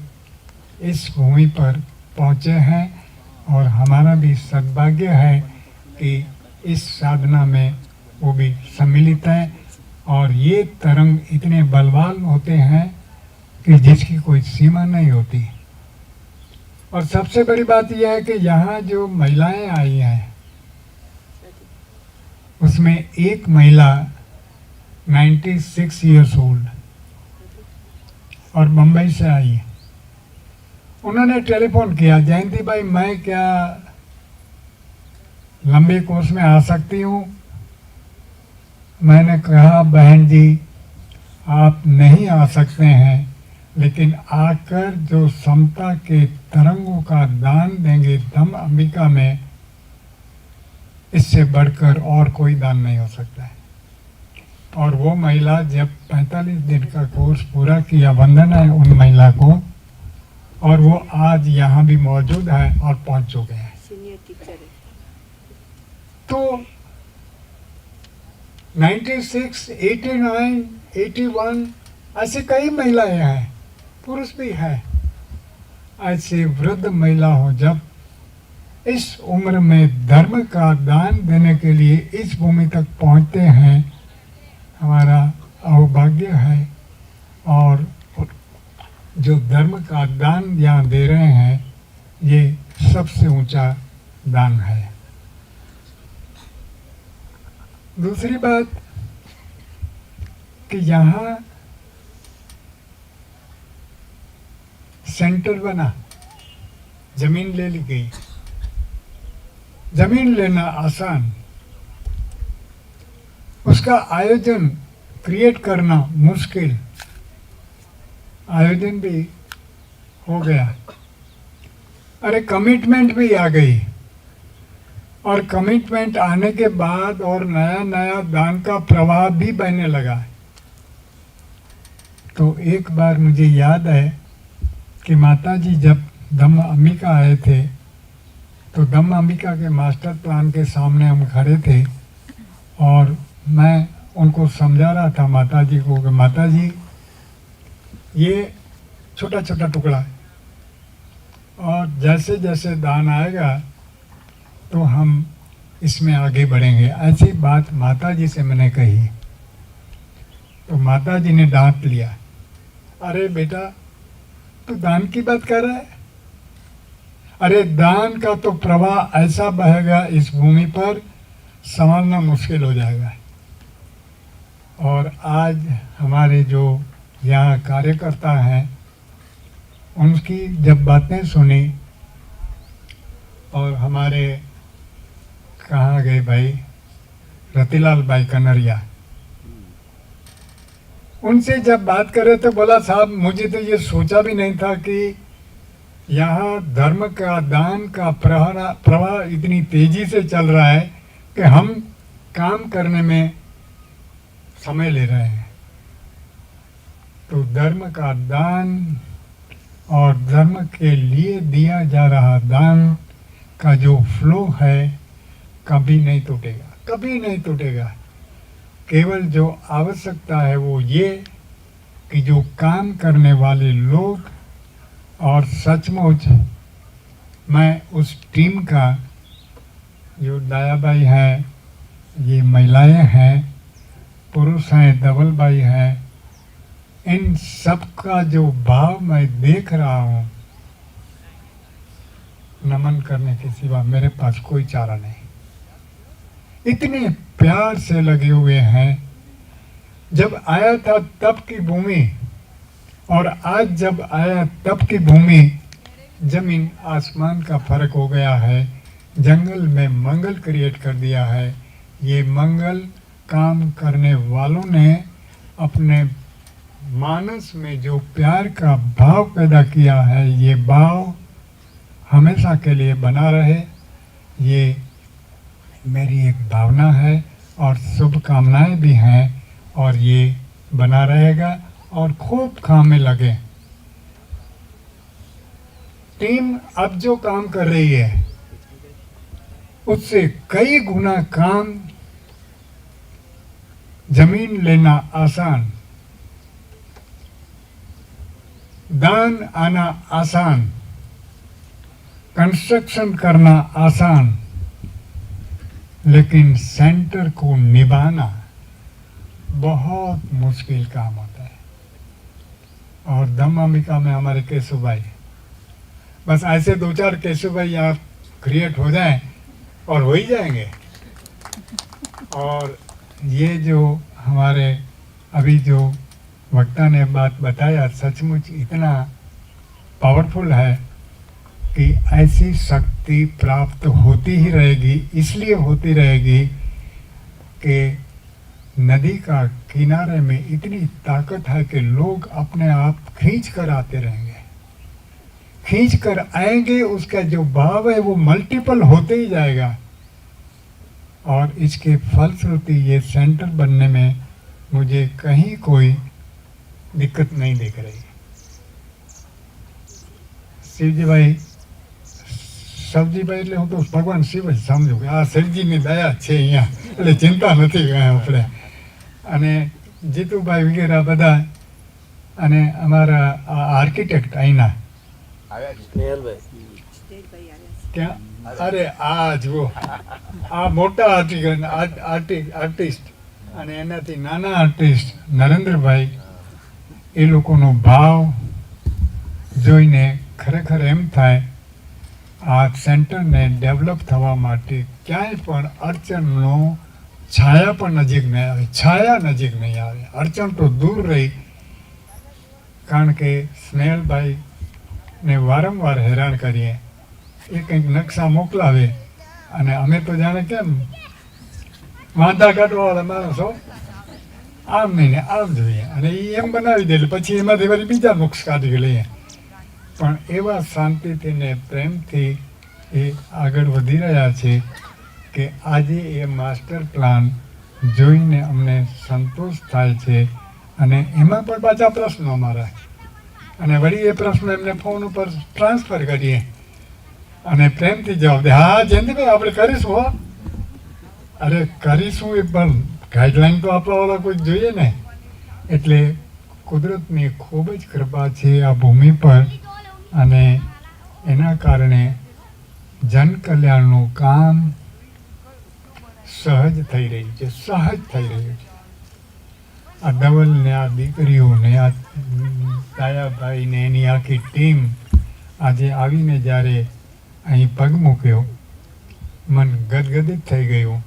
इस भूमि पर पहुँचे हैं। और हमारा भी सद्भाग्य है कि इस साधना में वो भी सम्मिलित है। और ये तरंग इतने बलवान होते हैं कि जिसकी कोई सीमा नहीं होती। और सबसे बड़ी बात यह है कि यहाँ जो महिलाएं आई हैं, उसमें एक महिला 96 ईयर्स ओल्ड और मुंबई से आई है। उन्होंने टेलीफोन किया, जयंती भाई मैं क्या लंबे कोर्स में आ सकती हूँ? मैंने कहा बहन जी आप नहीं आ सकते हैं, लेकिन आकर जो समता के तरंगों का दान देंगे धम्म अंबिका में, इससे बढ़कर और कोई दान नहीं हो सकता है। और वो महिला जब 45 दिन का कोर्स पूरा किया, वंदन है उन महिला को, और वो आज यहाँ भी मौजूद है और पहुँच चुके हैं। तो 96, 89, 81 ऐसे कई महिलाएं हैं, पुरुष भी हैं। ऐसे वृद्ध महिला हो जब इस उम्र में धर्म का दान देने के लिए इस भूमि तक पहुंचते हैं, हमारा सौभाग्य है। और जो धर्म का दान यहाँ दे रहे हैं, ये सबसे ऊंचा दान है। दूसरी बात कि यहाँ सेंटर बना, जमीन ले ली गई। जमीन लेना आसान, उसका आयोजन क्रिएट करना मुश्किल। आयोजन भी हो गया, अरे कमिटमेंट भी आ गई। और कमिटमेंट आने के बाद और नया नया दान का प्रवाह भी बहने लगा। तो एक बार मुझे याद है कि माता जी जब धम्म अंबिका आए थे, तो धम्म अंबिका के मास्टर प्लान के सामने हम खड़े थे और मैं उनको समझा रहा था माता जी को कि माता जी ये छोटा छोटा टुकड़ा है, और जैसे जैसे दान आएगा तो हम इसमें आगे बढ़ेंगे। ऐसी बात माता जी से मैंने कही तो माता जी ने डांट लिया, अरे बेटा तू दान की बात कर रहा है? अरे दान का तो प्रवाह ऐसा बहेगा इस भूमि पर, संभालना मुश्किल हो जाएगा। और आज हमारे जो यहाँ कार्यकर्ता हैं, उनकी जब बातें सुनी, और हमारे कहाँ गए भाई रतिलाल भाई कनरिया, उनसे जब बात करे तो बोला साहब मुझे तो ये सोचा भी नहीं था कि यहाँ धर्म का दान का प्रवाह इतनी तेजी से चल रहा है कि हम काम करने में समय ले रहे हैं। तो धर्म का दान और धर्म के लिए दिया जा रहा दान का जो फ्लो है कभी नहीं टूटेगा, कभी नहीं टूटेगा। केवल जो आवश्यकता है वो ये कि जो काम करने वाले लोग, और सचमुच मैं उस टीम का, जो दयाबाई है, ये महिलाएं हैं, पुरुष हैं, धवल भाई हैं, इन सब का जो भाव मैं देख रहा हूँ, नमन करने के सिवा मेरे पास कोई चारा नहीं। इतने प्यार से लगे हुए हैं। जब आया था तब की भूमि और आज जब आया तब की भूमि, जमीन आसमान का फर्क हो गया है। जंगल में मंगल क्रिएट कर दिया है। ये मंगल काम करने वालों ने अपने मानस में जो प्यार का भाव पैदा किया है, ये भाव हमेशा के लिए बना रहे, ये मेरी एक भावना है और शुभकामनाएं भी हैं, और ये बना रहेगा और खूब काम में लगे। टीम अब जो काम कर रही है उससे कई गुना काम। जमीन लेना आसान, दान आना आसान, कंस्ट्रक्शन करना आसान, लेकिन सेंटर को निभाना बहुत मुश्किल काम होता है। और दम अंबिका में हमारे केशव भाई, बस ऐसे 2-4 केशव भाई यहाँ क्रिएट हो जाएं और हो ही जाएंगे। और ये जो हमारे अभी जो वक्ता ने बात बताया, सचमुच इतना पावरफुल है कि ऐसी शक्ति प्राप्त होती ही रहेगी। इसलिए होती रहेगी कि नदी का किनारे में इतनी ताकत है कि लोग अपने आप खींच कर आते रहेंगे, खींच कर आएंगे। उसका जो भाव है वो मल्टीपल होते ही जाएगा। और इसके फलश्रुति ये सेंटर बनने में मुझे कहीं कोई दिक्कत नहीं दिख रही। शिवजी भाई, સબજી ભાઈ એટલે હું તો ભગવાન શિવ જ સમજુ કે આ શિવજીની દયા છે અહીંયા, એટલે ચિંતા નથી આપણે। અને જીતુભાઈ વગેરે બધા, અને અમારા આર્કિટેક્ટ અહીંના ક્યાં, અરે આ જુઓ, આ મોટા આર્ટિસ્ટ અને એનાથી નાના આર્ટિસ્ટ નરેન્દ્રભાઈ, એ લોકોનો ભાવ જોઈને ખરેખર એમ થાય આ સેન્ટરને ડેવલપ થવા માટે ક્યાંય પણ અડચણનો છાયા પણ નજીક નહીં આવે, છાયા નજીક નહીં આવે। અડચણ તો દૂર રહી, કારણ કે સ્નેહલભાઈને વારંવાર હેરાન કરીએ। એ કંઈક નકશા મોકલાવે અને અમે તો જાણે કેમ વાંધા કાઢવાવાળા માણસો, આમ નહીં ને આમ જોઈએ, અને એ એમ બનાવી દે, પછી એમાંથી વળી બીજા નુક્સ કાઢી લઈએ। પણ એવા શાંતિથી ને પ્રેમથી એ આગળ વધી રહ્યા છે કે આજે એ માસ્ટર પ્લાન જોઈને અમને સંતોષ થાય છે। અને એમાં પણ પાછા પ્રશ્નો અમારા, અને વળી એ પ્રશ્નો એમને ફોન ઉપર ટ્રાન્સફર કરીએ અને પ્રેમથી જવાબ દે, હા જયંતિભાઈ આપણે કરીશું હો। અરે કરીશું, એ પણ ગાઈડલાઈન તો આપવાવાળા કોઈ જોઈએ ને। એટલે કુદરતની ખૂબ જ કૃપા છે આ ભૂમિ પર, અને એના કારણે જનકલ્યાણનું કામ સહજ થઈ રહ્યું છે, સહજ થઈ રહ્યું છે। આ ધવલને, આ દીકરીઓને, આ દાયાભાઈને, એની આખી ટીમ આજે આવીને જ્યારે અહીં પગ મૂક્યો, મન ગદગદિત થઈ ગયું।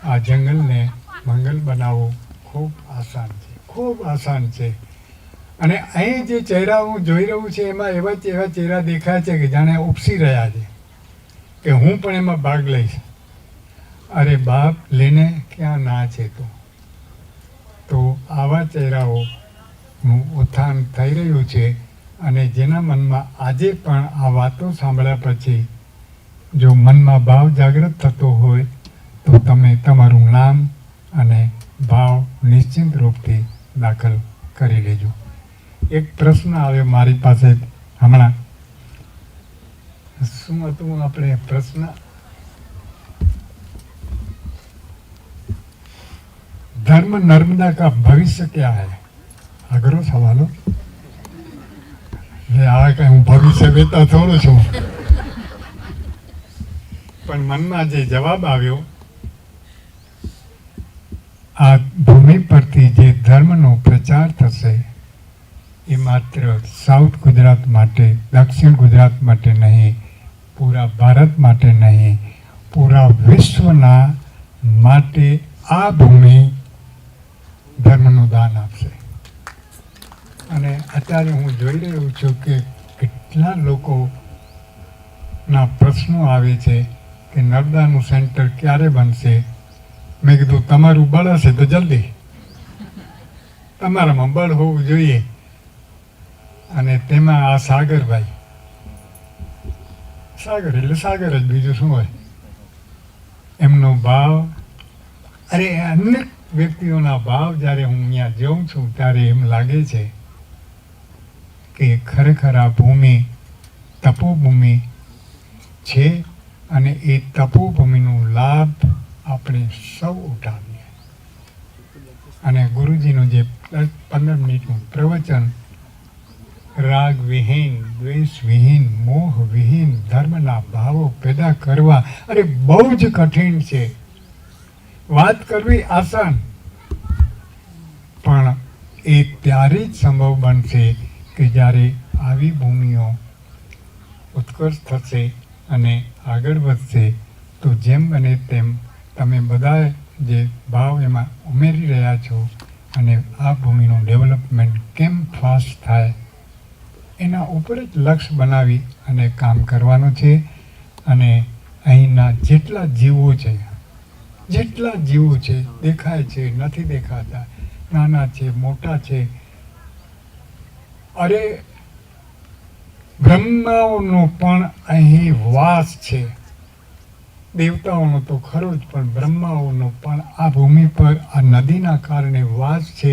આ જંગલને મંગલ બનાવવું ખૂબ આસાન છે, ખૂબ આસાન છે। અને અહીં જે ચહેરા હું જોઈ રહ્યું છે એમાં એવા ચહેરા દેખાય છે કે જાણે ઉપસી રહ્યા છે કે હું પણ એમાં ભાગ લઈશ। અરે બાપ, લેને ક્યાં ના છે। તો આવા ચહેરાઓનું ઉત્થાન થઈ રહ્યું છે, અને જેના મનમાં આજે પણ આ વાતો સાંભળ્યા પછી જો મનમાં ભાવ જાગૃત થતો હોય તો તમે તમારું નામ અને ભાવ નિશ્ચિંત રૂપથી દાખલ કરી લેજો। એક પ્રશ્ન આવ્યો મારી પાસે હમણાં, શું હતું આપણે પ્રશ્ન? धर्म नर्मदा का भविष्य क्या है? अगरो सवालो આ કઈ હું ભવિષ્ય વેતા થોડું છું, પણ મનમાં જે જવાબ આવ્યો, આ ભૂમિ પરથી જે ધર્મનો પ્રચાર થશે એ માત્ર સાઉથ ગુજરાત માટે, દક્ષિણ ગુજરાત માટે નહીં, પૂરા ભારત માટે નહીં, પૂરા વિશ્વના માટે આ ભૂમિ ધર્મનું દાન આપશે. અને અત્યારે હું જોઈ રહ્યો છું કે કેટલા લોકોના પ્રશ્નો આવે છે કે નર્મદાનું સેન્ટર ક્યારે બનશે. મેં કીધું તમારું બળ હશે તો જલ્દી, તમારામાં બળ હોવું જોઈએ. અને તેમાં આ સાગરભાઈ, સાગર એટલે સાગર જ, બીજું શું હોય, એમનો ભાવ, અરે અનેક વ્યક્તિઓના ભાવ જ્યારે હું અહીંયા જોઉં છું ત્યારે એમ લાગે છે કે ખરેખર આ ભૂમિ તપોભૂમિ છે અને એ તપોભૂમિનો લાભ આપણે સૌ ઉઠાવીએ. અને ગુરુજીનું જે 15 મિનિટનું પ્રવચન, રાગ વિહીન, દ્વેષ વિહીન, મોહ વિહીન ધર્મના ભાવો પેદા કરવા, અરે બહુ જ કઠિન છે. વાત કરવી આસાન, પણ એ ત્યારે જ સંભવ બનશે કે જ્યારે આવી ભૂમિઓ ઉત્કર્ષ થશે અને આગળ વધશે. તો જેમ બને તેમ તમે બધા જે ભાવ એમાં ઉમેરી રહ્યા છો અને આ ભૂમિનું ડેવલપમેન્ટ કેમ ફાસ્ટ થાય એના ઉપર જ લક્ષ્ય બનાવી અને કામ કરવાનું છે. અને અહીંના જેટલા જીવો છે, દેખાય છે, નથી દેખાતા, નાના છે, મોટા છે, અરે બ્રહ્માઓનો પણ અહીં વાસ છે. દેવતાઓનો તો ખરો જ, પણ બ્રહ્માઓનો પણ આ ભૂમિ પર આ નદીના કારણે વાસ છે.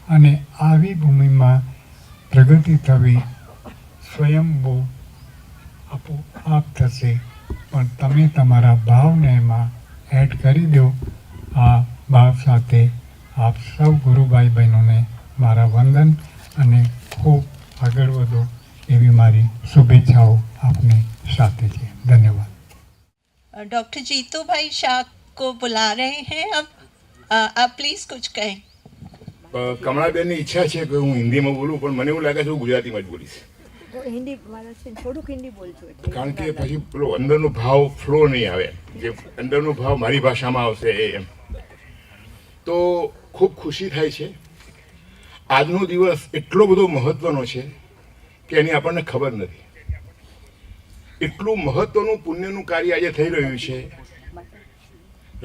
અને આવી ભૂમિમાં પ્રગતિ થવી સ્વયંભૂ આપોઆપ થશે. પણ તમે તમારા ભાવને એમાં એડ કરી દો. આ ભાવ સાથે આપ સૌ ગુરુભાઈ બહેનોને મારા વંદન અને ખૂબ આગળ વધો એવી મારી શુભેચ્છાઓ આપની સાથે છે. ધન્યવાદ. डॉक्टर जीतू भाई शाह को बुला रहे हैं अब, आप प्लीज कुछ कहें. કમળાબેનની ઈચ્છા છે કે હું હિન્દીમાં બોલું, પણ મને એવું લાગે છે હું ગુજરાતીમાં જ બોલીશ, હિન્દી થોડુંક હિન્દી બોલજો, કારણ કે પછી પેલો અંદરનો ભાવ ફ્લો નહીં આવે, જે અંદરનો ભાવ મારી ભાષામાં આવશે એમ. તો ખૂબ ખુશી થાય છે. આજનો દિવસ એટલો બધો મહત્વનો છે કે એની આપણને ખબર નથી. એટલું મહત્વનું પુણ્યનું કાર્ય આજે થઈ રહ્યું છે.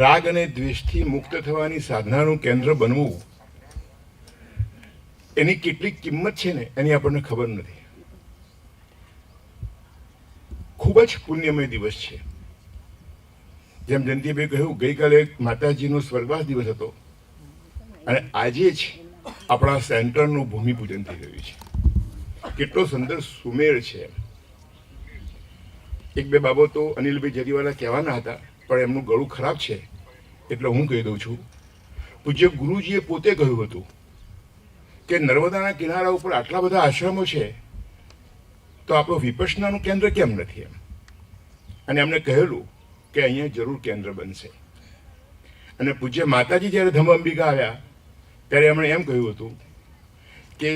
રાગ અને દ્વેષથી મુક્ત થવાની સાધનાનું કેન્દ્ર બનવું, એની કેટલી કિંમત છે ને એની આપણને ખબર નથી. ખૂબ જ પુણ્યમય દિવસ છે. જેમ જયંતિભાઈ કહ્યું, ગઈકાલે માતાજીનો સ્વર્ગવાસ દિવસ હતો અને આજે જ આપણા સેન્ટરનું ભૂમિપૂજન થઈ રહ્યું છે. કેટલો સુંદર સુમેળ છે. એક બે બાબતો અનિલભાઈ જરીવાલા કહેવાના હતા, પણ એમનું ગળું ખરાબ છે એટલે હું કહી દઉં છું. પૂજ્ય ગુરુજીએ પોતે કહ્યું હતું કે નર્મદાના કિનારા ઉપર આટલા બધા આશ્રમો છે તો આપણું વિપશ્યનાનું કેન્દ્ર કેમ નથી એમ. અને એમણે કહેલું કે અહીંયા જરૂર કેન્દ્ર બનશે. અને પૂજ્ય માતાજી જ્યારે ધમ્મ અંબિકા આવ્યા ત્યારે એમણે એમ કહ્યું હતું કે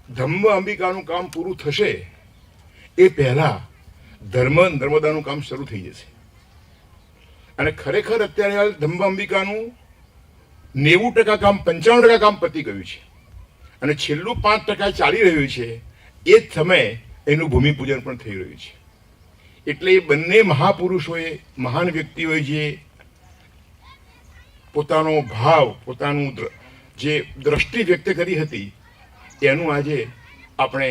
ધમ્મ અંબિકાનું કામ પૂરું થશે એ પહેલાં ધર્મ નર્મદાનું કામ શરૂ થઈ જશે. અને ખરેખર અત્યારે હાલ ધમ્મ અંબિકાનું 90% કામ, 95% કામ પતી ગયું છે અને છેલ્લું 5% ચાલી રહ્યું છે. એ જ સમયે એનું ભૂમિપૂજન પણ થઈ રહ્યું છે. એટલે એ બંને મહાપુરુષોએ, મહાન વ્યક્તિઓએ જે પોતાનો ભાવ, પોતાનું જે દ્રષ્ટિ વ્યક્ત કરી હતી એનું આજે આપણે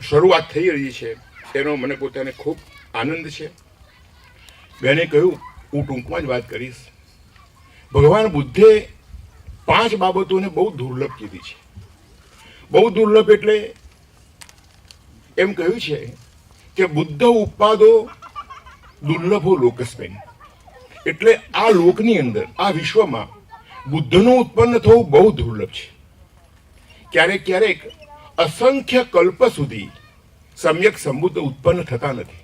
શરૂઆત થઈ રહી છે. એનો મને પોતાને ખૂબ આનંદ છે. બેને કહ્યું, હું ટૂંકમાં જ વાત કરીશ. ભગવાન બુદ્ધે 5 બાબતોને બહુ દુર્લભ કીધી છે. બહુ દુર્લભ એટલે એમ કહ્યું છે કે બુદ્ધ ઉપાદો દુર્લભો લોકસ્મેન. એટલે આ લોકની અંદર, આ વિશ્વમાં બુદ્ધનું ઉત્પન્ન થવું બહુ દુર્લભ છે. ક્યારેક ક્યારેક અસંખ્ય કલ્પ સુધી સમ્યક સંબુદ્ધ ઉત્પન્ન થતા નથી.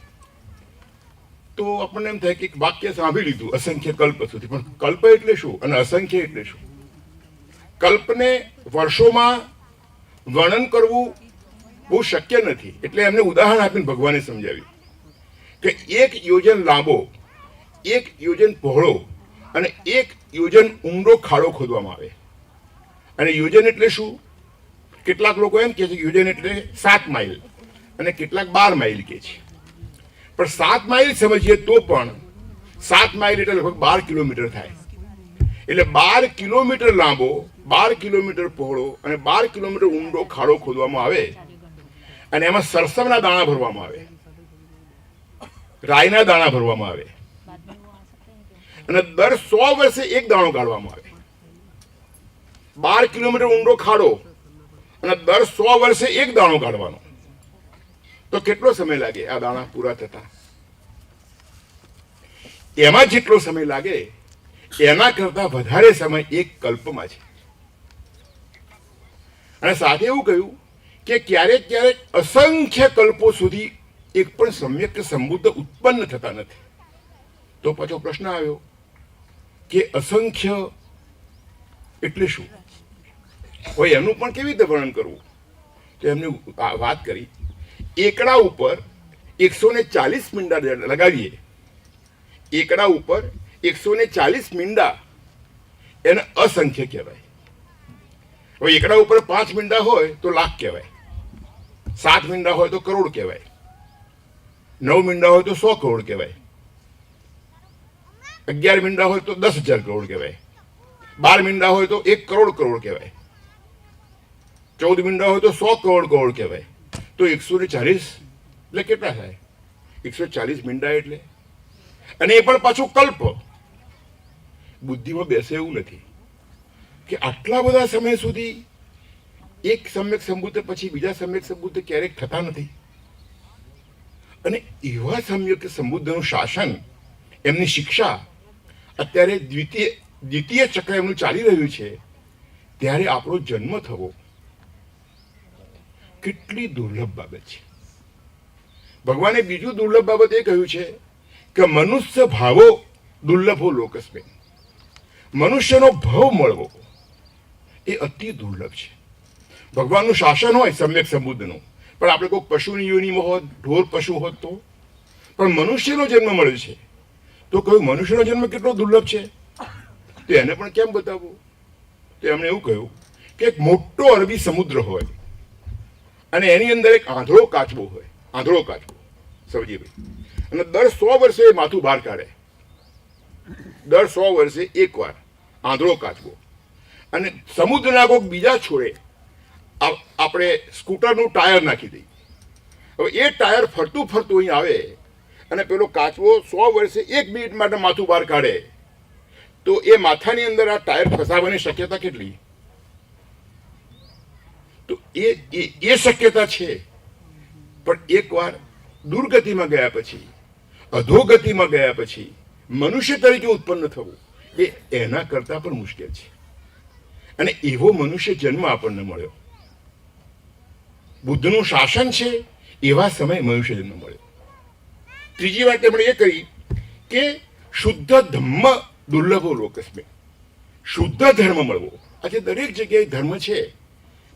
તો આપણને એમ થાય કે એક વાક્ય સાંભળી લીધું અસંખ્ય કલ્પ સુધી, પણ કલ્પ એટલે શું અને અસંખ્ય એટલે શું? કલ્પને વર્ષોમાં વર્ણન કરવું બહુ શક્ય નથી. એટલે એમને ઉદાહરણ આપીને ભગવાને સમજાવ્યું કે 1 યોજન લાંબો, 1 યોજન પહોળો અને 1 યોજન ઊંડો ખાડો ખોદવામાં આવે. અને યોજન એટલે શું? કેટલાક લોકો એમ કહે છે કે યોજન એટલે 7 માઇલ અને કેટલાક 12 માઇલ કહે છે. પણ 7 માઇલ સમજીએ તો પણ 7 માઇલ એટલે લગભગ 12 કિલોમીટર થાય. એટલે 12 કિલોમીટર લાંબો, 12 કિલોમીટર પહોળો અને 12 કિલોમીટર ઊંડો ખાડો ખોદવામાં આવે અને એમાં સરસવના દાણા ભરવામાં આવે, રાયના દાણા ભરવામાં આવે અને દર 100 વર્ષે એક દાણો કાઢવામાં આવે. 12 કિલોમીટર ઊંડો ખાડો અને દર 100 વર્ષે એક દાણો કાઢવાનો. તો કેટલો સમય લાગે આ દાણા પૂરા થતા? એમાં જેટલો સમય લાગે એના કરતા વધારે સમય એક કલ્પમાં છે. અને સાથે એવું કહ્યું કે ક્યારેક ક્યારેક અસંખ્ય કલ્પો સુધી એક પણ સમ્યક સંબુદ્ધ ઉત્પન્ન થતા નથી. તો પાછો પ્રશ્ન આવ્યો કે અસંખ્ય એટલે શું? હવે એનું પણ કેવી રીતે વર્ણન કરવું? તો એમને વાત કરી, એકડા ઉપર 140 મીંડા લગાવીએ, એકડા ઉપર 140 મીંડા એને અસંખ્ય કહેવાય. હવે એકડા ઉપર 5 મીંડા હોય તો લાખ કહેવાય, 7 મીંડા હોય તો કરોડ કહેવાય, 9 મીંડા હોય તો 100 કરોડ કહેવાય, 11 મીંડા હોય તો 10,000 કરોડ કહેવાય, 12 મીંડા હોય તો 1 કરોડ કરોડ કહેવાય, 14 મીંડા હોય તો 100 કરોડ કરોડ કહેવાય. તો 140 એટલે કેટલા થાય? 140 મીંડા એટલે, અને એ પણ પાછું કલ્પ. બુદ્ધિમાં બેસે એવું નથી કે આટલા બધા સમય સુધી એક સમ્યક સંબુદ્ધ પછી બીજા સમ્યક સંબુદ્ધ ક્યારેક થતા નથી. અને એવા સમ્યક સંબુદ્ધનું શાસન, એમની શિક્ષા અત્યારે દ્વિતીય ચક્ર એમનું ચાલી રહ્યું છે, ત્યારે આપણો જન્મ થવો કેટલી દુર્લભ બાબત છે. ભગવાને બીજું દુર્લભ બાબત એ કહ્યું છે કે મનુષ્ય ભાવો દુર્લભો લોકસ્મે. મનુષ્યનો ભાવ મળવો એ અતિ દુર્લભ છે. ભગવાનનું શાસન હોય સમ્યક સંબુદ્ધનું, પણ આપણે કોઈ પશુની યોનિમાં હોત, ઢોર પશુ હોત તો, પણ મનુષ્યનો જન્મ મળ્યો છે તો કહ્યું મનુષ્યનો જન્મ કેટલો દુર્લભ છે. તો એને પણ કેમ બતાવવું? તો એમણે એવું કહ્યું કે એક મોટો અરબી સમુદ્ર હોય અને એની અંદર એક આંધળો કાચબો હોય, આંધળો કાચબો સમજીએ ભાઈ, અને દર 100 વર્ષે એ માથું બહાર કાઢે, દર 100 વર્ષે એકવાર આંધળો કાચબો. અને સમુદ્રના કોઈક બીજા છોડે આપણે સ્કૂટરનું ટાયર નાખી દઈએ. હવે એ ટાયર ફરતું ફરતું અહીં આવે અને પેલો કાચબો 100 વર્ષે 1 મિનિટ માટે માથું બહાર કાઢે, તો એ માથાની અંદર આ ટાયર ફસાવવાની શક્યતા કેટલી? તો એ શક્યતા છે. પણ એકવાર દુર્ગતિમાં ગયા પછી, અધોગતિમાં ગયા પછી મનુષ્ય તરીકે ઉત્પન્ન થવું એ એના કરતા પણ મુશ્કેલ છે. અને એવો મનુષ્ય જન્મ આપણને મળ્યો. બુદ્ધનું શાસન છે એવા સમય મનુષ્ય જન્મ મળ્યો. ત્રીજી વાત તેમણે એ કરી કે શુદ્ધ ધમ્મ દુર્લભો લોકસ્મે. શુદ્ધ ધર્મ મળવો. આજે દરેક જગ્યાએ ધર્મ છે,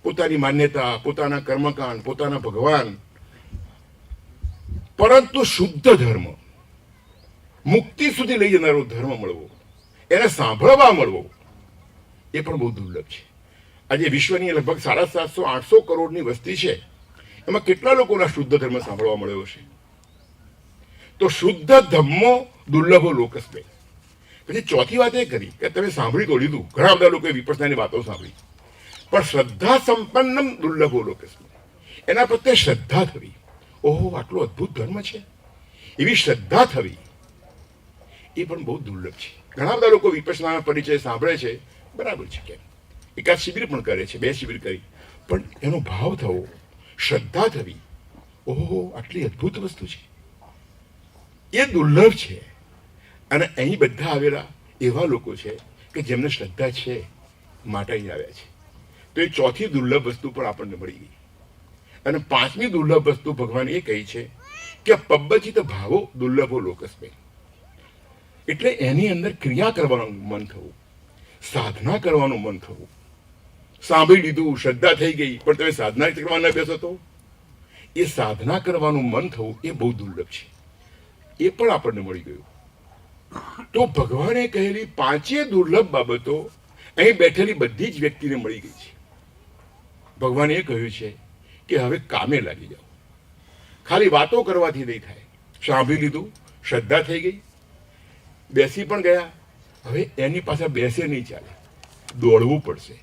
પોતાની માન્યતા, પોતાના કર્મકાંડ, પોતાના ભગવાન, પરંતુ શુદ્ધ ધર્મ, મુક્તિ સુધી લઈ જનારો ધર્મ મળવો, એને સાંભળવા મળવો એ પણ બહુ દુર્લભ છે. આજે વિશ્વની લગભગ 750-800 કરોડની વસ્તી છે, એમાં કેટલા લોકોના શુદ્ધ ધર્મ સાંભળવા મળ્યો છે? તો શુદ્ધ ધમ્મો દુર્લભો લોકસ્મે. પછી ચોથી વાત એ કરી કે તમે સાંભળી તો લીધું, ઘણા બધા લોકોએ વિપස්සનાની વાતો સાંભળી, પણ શ્રદ્ધા સંપન્નમ દુર્લભો લોકસ્મે. એના પ્રત્યે શ્રદ્ધા થવી, ઓહો આટલો અદ્ભુત ધર્મ છે, એવી શ્રદ્ધા થવી એ પણ બહુ દુર્લભ છે. ઘણા બધા લોકો વિપස්සનાના પરિચય સાંભળે છે, બરાબર છે, કેમ એકાદ શિબિર પણ કરે છે, 2 શિબિર કરી, પણ એનો ભાવ થવો, શ્રદ્ધા થવી, ઓહો આટલી અદ્ભુત વસ્તુ છે, એ દુર્લભ છે. અને અહીં બધા આવેલા એવા લોકો છે કે જેમને શ્રદ્ધા છે માટે અહીં આવ્યા છે. તો એ ચોથી દુર્લભ વસ્તુ પણ આપણને મળી ગઈ. અને પાંચમી દુર્લભ વસ્તુ ભગવાન એ કહી છે કે પબ્બચિત ભાવો દુર્લભો લોકસ્મે, એટલે એની અંદર ક્રિયા કરવાનું મન થવું, સાધના કરવાનું મન થવું. સાંભળી લીધું, શ્રદ્ધા થઈ ગઈ, પણ તમે સાધના કરવા ન બેસો તો એ સાધના કરવાનું મન થવું એ બહુ દુર્લભ છે. એ પણ આપણને મળી ગયું. તો ભગવાને કહેલી પાંચે દુર્લભ બાબતો અહીં બેઠેલી બધી જ વ્યક્તિને મળી ગઈ છે. ભગવાને એ કહ્યું છે કે હવે કામે લાગી જાઓ. ખાલી વાતો કરવાથી નહીં થાય. સાંભળી લીધું, શ્રદ્ધા થઈ ગઈ, બેસી પણ ગયા, હવે એની પાસે બેસે નહીં ચાલે, દોડવું પડશે,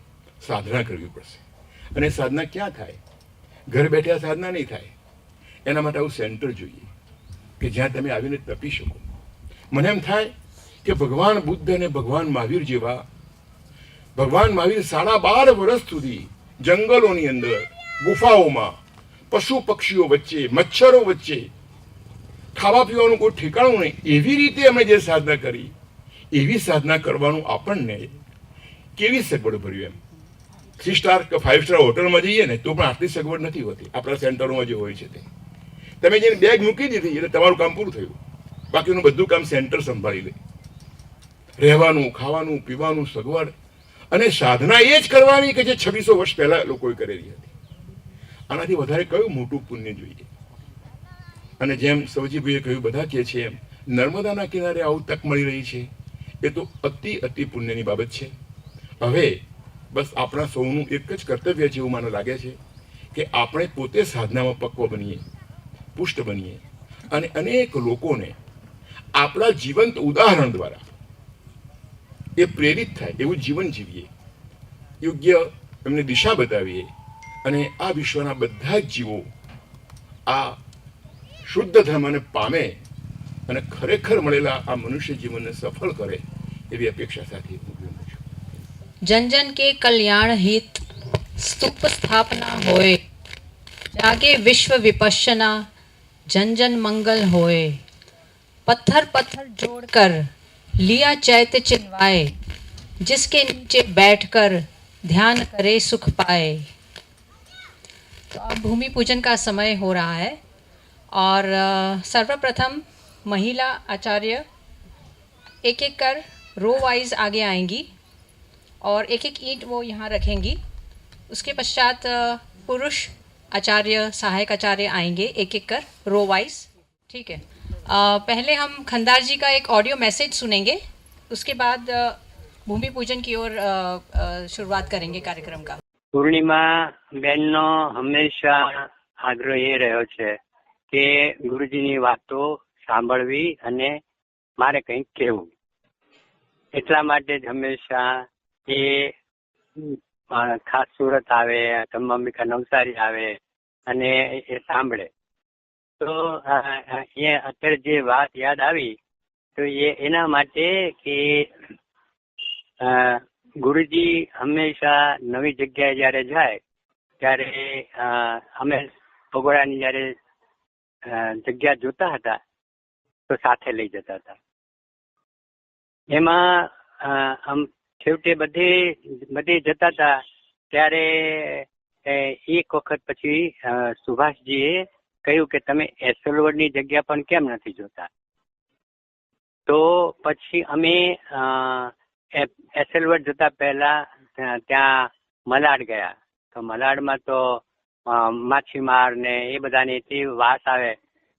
સાધના કરવી પડશે. અને સાધના ક્યાં થાય? ઘર બેઠા સાધના નહીં થાય. એના માટે આવું સેન્ટર જોઈએ કે જ્યાં તમે આવીને તપી શકો. મને એમ થાય કે ભગવાન બુદ્ધ અને ભગવાન મહાવીર જેવા, ભગવાન મહાવીર 12.5 વર્ષ સુધી જંગલોની અંદર, ગુફાઓમાં, પશુ પક્ષીઓ વચ્ચે, મચ્છરો વચ્ચે, ખાવા પીવાનું કોઈ ઠેકાણું નહીં, એવી રીતે અમે જે સાધના કરી, એવી સાધના કરવાનું આપણને કેવી સગવડ ભર્યું. એમ 3 સ્ટાર કે 5 સ્ટાર હોટલમાં જઈએ ને તો પણ આટલી સગવડ નથી હોતી. આપણા સેન્ટરોમાં જે હોય છે તે તમે જેને બેગ મૂકી દીધી એટલે તમારું કામ પૂરું થયું. બાકીનું બધું કામ સેન્ટર સંભાળી લે. રહેવાનું, ખાવાનું, પીવાનું, સગવડ. અને સાધના એ જ કરવાની કે જે 2600 વર્ષ પહેલા લોકોએ કરેલી હતી. આનાથી વધારે કયું મોટું પુણ્ય જોઈએ? અને જેમ સવજીભાઈએ કહ્યું, બધા કહે છે એમ નર્મદાના કિનારે આવું તક મળી રહી છે, એ તો અતિ પુણ્યની બાબત છે. હવે બસ આપણા સૌનું એક જ કર્તવ્ય છે એવું મને લાગે છે કે આપણે પોતે સાધનામાં પક્વ બનીએ, પુષ્ટ બનીએ અને અનેક લોકોને આપણા જીવંત ઉદાહરણ દ્વારા એ પ્રેરિત થાય એવું જીવન જીવીએ, યોગ્ય એમને દિશા બતાવીએ અને આ વિશ્વના બધા જ જીવો આ શુદ્ધ ધર્મને પામે અને ખરેખર મળેલા આ મનુષ્ય જીવનને સફળ કરે એવી અપેક્ષા સાથે હું વિરમું છું. जन जन के कल्याण हित स्तूप स्थापना होए, जागे विश्व विपश्यना, जन जन मंगल होए. पत्थर पत्थर जोड़कर लिया चैत्य चिन्वाए, जिसके नीचे बैठकर ध्यान करे सुख पाए. तो अब भूमि पूजन का समय हो रहा है और सर्वप्रथम महिला आचार्य एक एक कर रो वाइज आगे आएंगी और एक एक ईंट वो यहाँ रखेंगी. उसके पश्चात पुरुष आचार्य, सहायक आचार्य आएंगे एक एक कर रो वाइज. ठीक है. पहले हम खंदार जी का एक ऑडियो मैसेज सुनेंगे, उसके बाद भूमि पूजन की ओर शुरुआत करेंगे कार्यक्रम का. પૂર્ણિમા બેનનો હંમેશા આગ્રહ એ રહ્યો છે કે ગુરુજીની વાતો સાંભળવી અને મારે કંઈક કહેવું. એટલા માટે જ હંમેશા એ ખાસ સુરત આવે, અંબિકા નવસારી આવે અને એ સાંભળે. તો એ અત્યારે જે વાત યાદ આવી તો એ એના માટે કે ગુરુજી હંમેશા નવી જગ્યાએ જયારે જાય ત્યારે અમે ભગોડાની જયારે જગ્યા જોતા હતા તો સાથે લઈ જતા હતા. એમાં આમ છેવટે બધે જતા હતા ત્યારે એક વખત પછી સુભાષજીએ કહ્યું કે તમે એસલવડની જગ્યા પણ કેમ નથી જોતા? તો પછી અમે એસલવડ જતા પહેલા ત્યાં મલાડ ગયા. તો મલાડમાં તો માછીમાર ને એ બધાની એટલી વાસ આવે,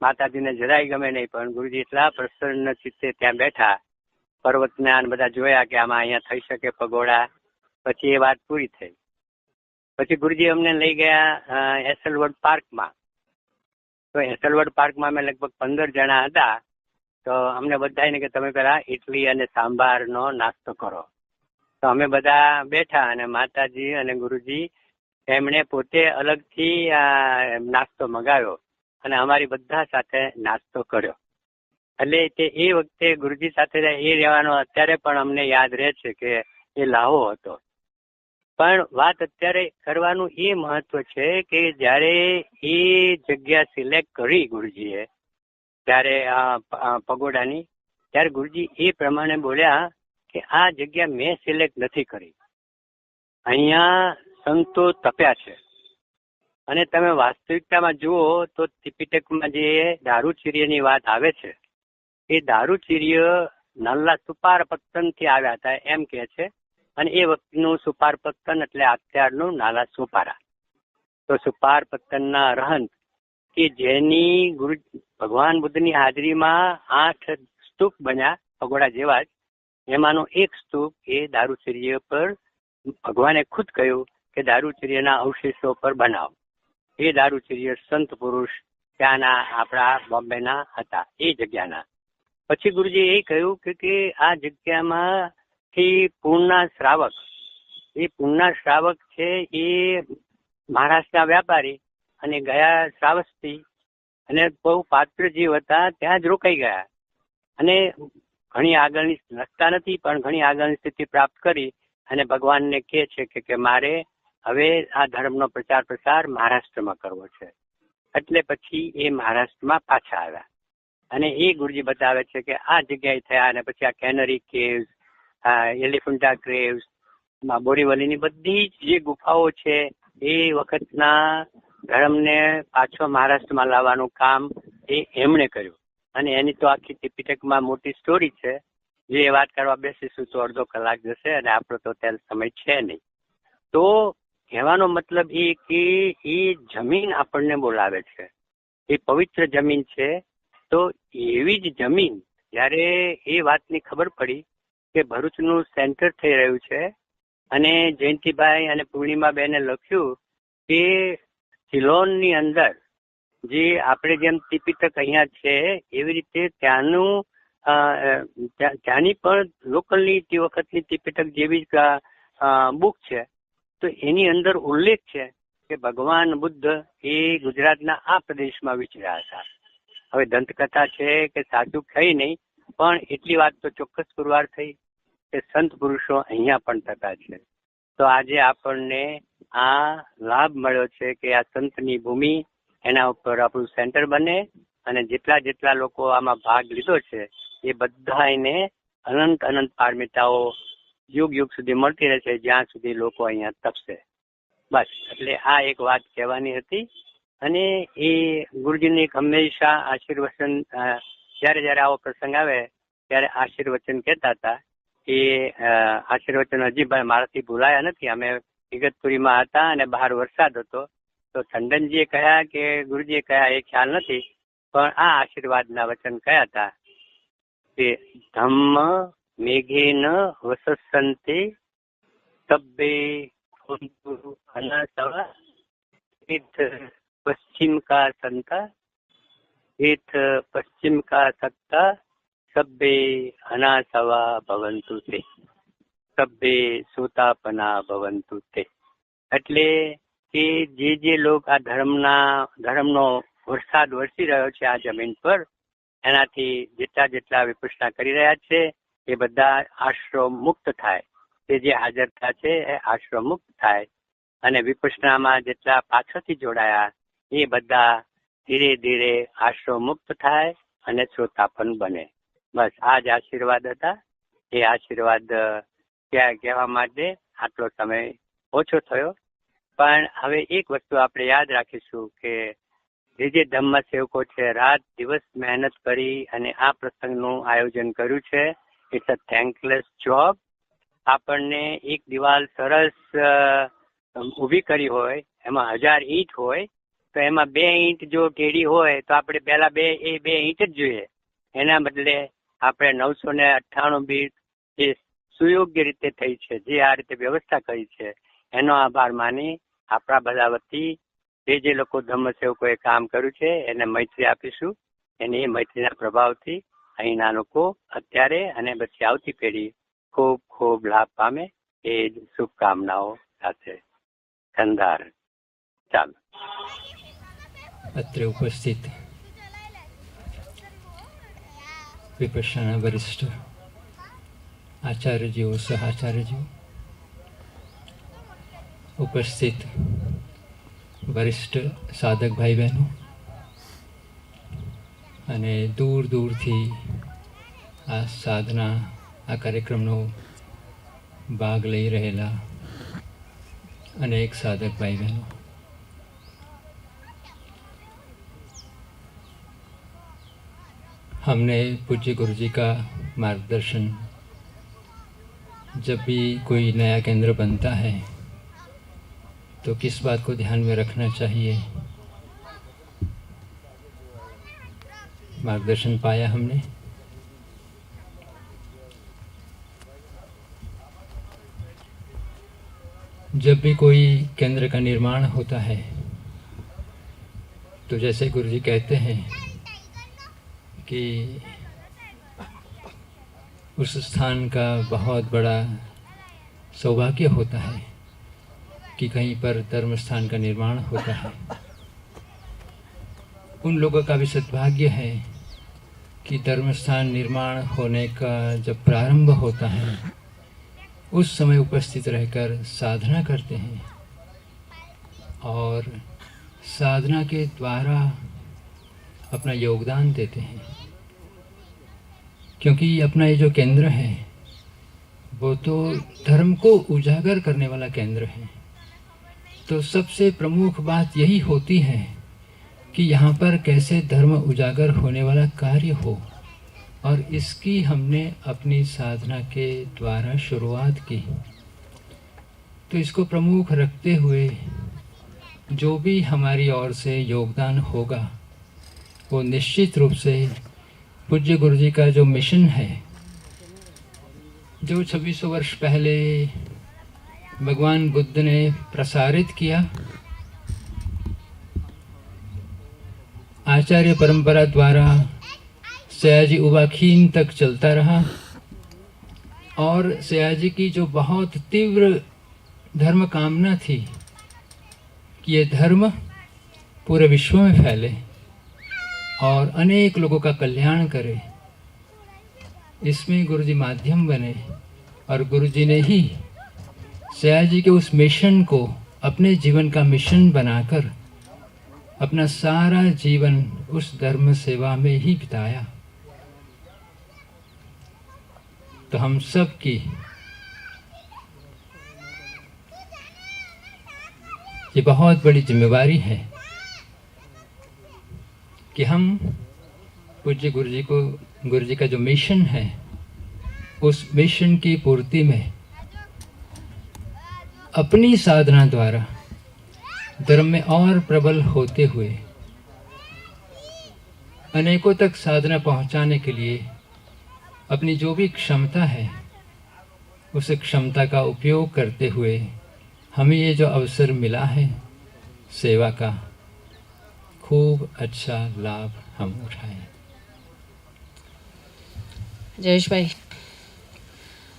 માતાજીને જરાય ગમે નહીં, પણ ગુરુજી એટલા પ્રસન્ન ચિત્તે ત્યાં બેઠા, પર્વતના બધા જોયા કે આમાં અહીંયા થઈ શકે પગોડા. પછી એ વાત પૂરી થઈ. પછી ગુરુજી અમને લઈ ગયા એસલવડ પાર્કમાં. તો એસલવડ પાર્કમાં અમે લગભગ 15 જણા હતા. તો અમને બધાને કે તમે પેલા ઇડલી અને સાંભારનો નાસ્તો કરો. તો અમે બધા બેઠા અને માતાજી અને ગુરુજી એમણે પોતે અલગથી નાસ્તો મગાવ્યો અને અમારી બધા સાથે નાસ્તો કર્યો. એટલે તે એ વખતે ગુરુજી સાથે એ રહેવાનો અત્યારે પણ અમને યાદ રહે છે કે એ લાહો હતો. પણ વાત અત્યારે કરવાનું એ મહત્વ છે કે જ્યારે એ જગ્યા સિલેક્ટ કરી ગુરુજીએ ત્યારે પગોડાની, ત્યારે ગુરુજી એ પ્રમાણે બોલ્યા કે આ જગ્યા મેં સિલેક્ટ નથી કરી, અહીંયા સંતો તપ્યા છે. અને તમે વાસ્તવિકતામાં જુઓ તો ત્રિપિટકમાં જે દારૂચીર્યની વાત આવે છે એ દારૂચીર્ય નલ્લા સુપાર પત્તનથી આવ્યા હતા એમ કે છે. અને એ વખતનું સુપાર પત્તન એટલે અત્યારનું નાલા સુપારા. તો સુપાર પત્તનના રહંત કે જેની ગુરુ ભગવાન બુદ્ધની હાજરીમાં 8 સ્તૂપ બન્યા પગોડા જેવા જ, એમાંનો એક સ્તૂપ એ દારૂચીર્ય પર ભગવાને ખુદ કહ્યું કે દારૂચીર્યના અવશેષો પર બનાવો. એ દારૂચીર્ય સંત પુરુષ ત્યાંના આપણા બોમ્બેના હતા એ જગ્યાના. પછી ગુરુજી એ કહ્યું કે આ જગ્યામાંથી પૂર્ણના શ્રાવક, એ પૂર્ણના શ્રાવક છે એ મહારાષ્ટ્રના વ્યાપારી અને ગયા શ્રાવસ્તી અને બહુ પાત્ર જીવ હતા, ત્યાં જ રોકાઈ ગયા અને ઘણી આગળની રસ્તા નથી પણ ઘણી આગળની સ્થિતિ પ્રાપ્ત કરી અને ભગવાનને કહે છે કે મારે હવે આ ધર્મનો પ્રચાર પ્રસાર મહારાષ્ટ્રમાં કરવો છે. એટલે પછી એ મહારાષ્ટ્રમાં પાછા આવ્યા અને એ ગુરુજી બતાવે છે કે આ જગ્યાએ થયા. અને પછી આ કેનરી કેવ્સ, એલિફન્ટા કેવ્સ, બોરીવલીની બધી જ જે ગુફાઓ છે એ વખતના ધર્મને પાછો મહારાષ્ટ્રમાં લાવવાનું કામ એ એમણે કર્યું. અને એની તો આખી ત્રિપિટકમાં મોટી સ્ટોરી છે, જે વાત કરવા બેસીશું તો અડધો કલાક જશે અને આપણો તો ત્યારે સમય છે નહીં. તો કહેવાનો મતલબ એ કે એ જમીન આપણને બોલાવે છે, એ પવિત્ર જમીન છે. તો એવી જ જમીન જ્યારે એ વાતની ખબર પડી કે ભરૂચનું સેન્ટર થઈ રહ્યું છે અને જયંતિભાઈ અને પૂર્ણિમાબેને લખ્યું કે સિલોનની અંદર જે આપણે જેમ ત્રિપિટક અહીંયા છે એવી રીતે ત્યાંની પણ લોકલની તે વખતની ત્રિપિટક જેવી જ બુક છે. તો એની અંદર ઉલ્લેખ છે કે ભગવાન બુદ્ધ એ ગુજરાતના આ પ્રદેશમાં વિચર્યા હતા. હવે દંતકથા છે કે સાચું થઈ નહીં, પણ એટલી વાત તો ચોક્કસ પુરવાર થઈ કે સંત પુરુષો અહીંયા પણ થતા છે. તો આજે આપણને આ લાભ મળ્યો છે કે આ સંતની ભૂમિ, એના ઉપર આપણું સેન્ટર બને અને જેટલા લોકો આમાં ભાગ લીધો છે એ બધાને અનંત અનંત પારમિતાઓ યુગ યુગ સુધી મળતી રહેશે, જ્યાં સુધી લોકો અહીંયા તપશે. બસ એટલે આ એક વાત કહેવાની હતી. અને એ ગુરુજીને એક હંમેશા આશીર્વચન, જ્યારે આવો પ્રસંગ આવે ત્યારે આશીર્વચન કહેતા હતા. એ આશીર્વચન હજી મારાથી ભૂલાયા નથી. અમે ઇગતપુરીમાં હતા અને બહાર વરસાદ હતો, તો ટંડનજીએ કહ્યા કે ગુરુજીએ કહ્યા એ ખ્યાલ નથી, પણ આ આશીર્વાદના વચન કયા હતા કે ધમ્મ મેઘેન વસસંતે સબ્બે અનાસવા પશ્ચિમ કા સંતા એથ પશ્ચિમ કા સત્તા સબ્બે અનાસવા ભવંતુ તે સબ્બે સોતાપના ભવંતુ તે. એટલે કે જે લોક આ ધર્મનો વરસાદ વરસી રહ્યો છે આ જમીન પર, એનાથી જેટલા વિપશ્યના કરી રહ્યા છે એ બધા આશ્રમ મુક્ત થાય. તે જે હાજરતા છે એ આશ્રમ મુક્ત થાય અને વિપશ્યનામાં જેટલા પાછળથી જોડાયા એ બધા ધીરે ધીરે આશ્રમ મુક્ત થાય અને શ્રોતાપન બને. બસ આ જ આશીર્વાદ હતા. એ આશીર્વાદ કહેવા માટે આટલો સમય ઓછો થયો. પણ હવે એક વસ્તુ આપણે યાદ રાખીશું કે જે ધમ્મ સેવકો છે રાત દિવસ મહેનત કરી અને આ પ્રસંગનું આયોજન કર્યું છે. It's a thankless job. આપણને એક દિવાલ સરસ ઊભી કરી હોય, એમાં 1000 ઈંટ હોય, તો એમાં 2 ઈંટ જો ટેડી હોય તો આપણે પહેલા 2 ઈંટ જ જોઈએ. એના બદલે આપણે 998 બીટ જે સુયોગ્ય રીતે થઈ છે, જે આ રીતે વ્યવસ્થા કરી છે, એનો આભાર માની આપણા બધા વતી જે લોકો ધમ્મ સેવકોએ કામ કર્યું છે એને મૈત્રી આપીશું. એની મૈત્રીના પ્રભાવથી અહીંના લોકો અત્યારે અને પછી આવતી પેઢી ખૂબ ખૂબ લાભ પામે એ જ શુભકામનાઓ સાથે કંદાર. ચાલો. અત્રે ઉપસ્થિત વિપશ્યના વરિષ્ઠ આચાર્યજીઓ, સહાચાર્યજીઓ, ઉપસ્થિત વરિષ્ઠ સાધક ભાઈ બહેનો અને દૂર દૂરથી આ સાધના, આ કાર્યક્રમનો ભાગ લઈ રહેલા અનેક સાધક ભાઈ બહેનો, हमने पूज्य गुरु जी का मार्गदर्शन, जब भी कोई नया केंद्र बनता है तो किस बात को ध्यान में रखना चाहिए, मार्गदर्शन पाया हमने। जब भी कोई केंद्र का निर्माण होता है तो जैसे गुरु जी कहते हैं कि उस स्थान का बहुत बड़ा सौभाग्य होता है कि कहीं पर धर्म स्थान का निर्माण होता है। उन लोगों का भी सद्भाग्य है कि धर्म स्थान निर्माण होने का जब प्रारंभ होता है उस समय उपस्थित रहकर साधना करते हैं और साधना के द्वारा अपना योगदान देते हैं, क्योंकि अपना ये जो केंद्र है वो तो धर्म को उजागर करने वाला केंद्र है। तो सबसे प्रमुख बात यही होती है कि यहाँ पर कैसे धर्म उजागर होने वाला कार्य हो, और इसकी हमने अपनी साधना के द्वारा शुरुआत की। तो इसको प्रमुख रखते हुए जो भी हमारी ओर से योगदान होगा वो निश्चित रूप से पूज्य गुरु जी का जो मिशन है, जो 2600 वर्ष पहले भगवान बुद्ध ने प्रसारित किया, आचार्य परंपरा द्वारा सयाजी उबाखीन तक चलता रहा, और सयाजी की जो बहुत तीव्र धर्म कामना थी कि ये धर्म पूरे विश्व में फैले और अनेक लोगों का कल्याण करे, इसमें गुरुजी माध्यम बने। और गुरुजी ने ही सयाजी के उस मिशन को अपने जीवन का मिशन बनाकर अपना सारा जीवन उस धर्म सेवा में ही बिताया। तो हम सब की ये बहुत बड़ी जिम्मेवारी है कि हम पूज्य गुरु जी का जो मिशन है उस मिशन की पूर्ति में अपनी साधना द्वारा धर्म में और प्रबल होते हुए अनेकों तक साधना पहुंचाने के लिए अपनी जो भी क्षमता है उस क्षमता का उपयोग करते हुए हमें ये जो अवसर मिला है सेवा का, खूब अच्छा लाभ हम उठाएं। जयेश भाई,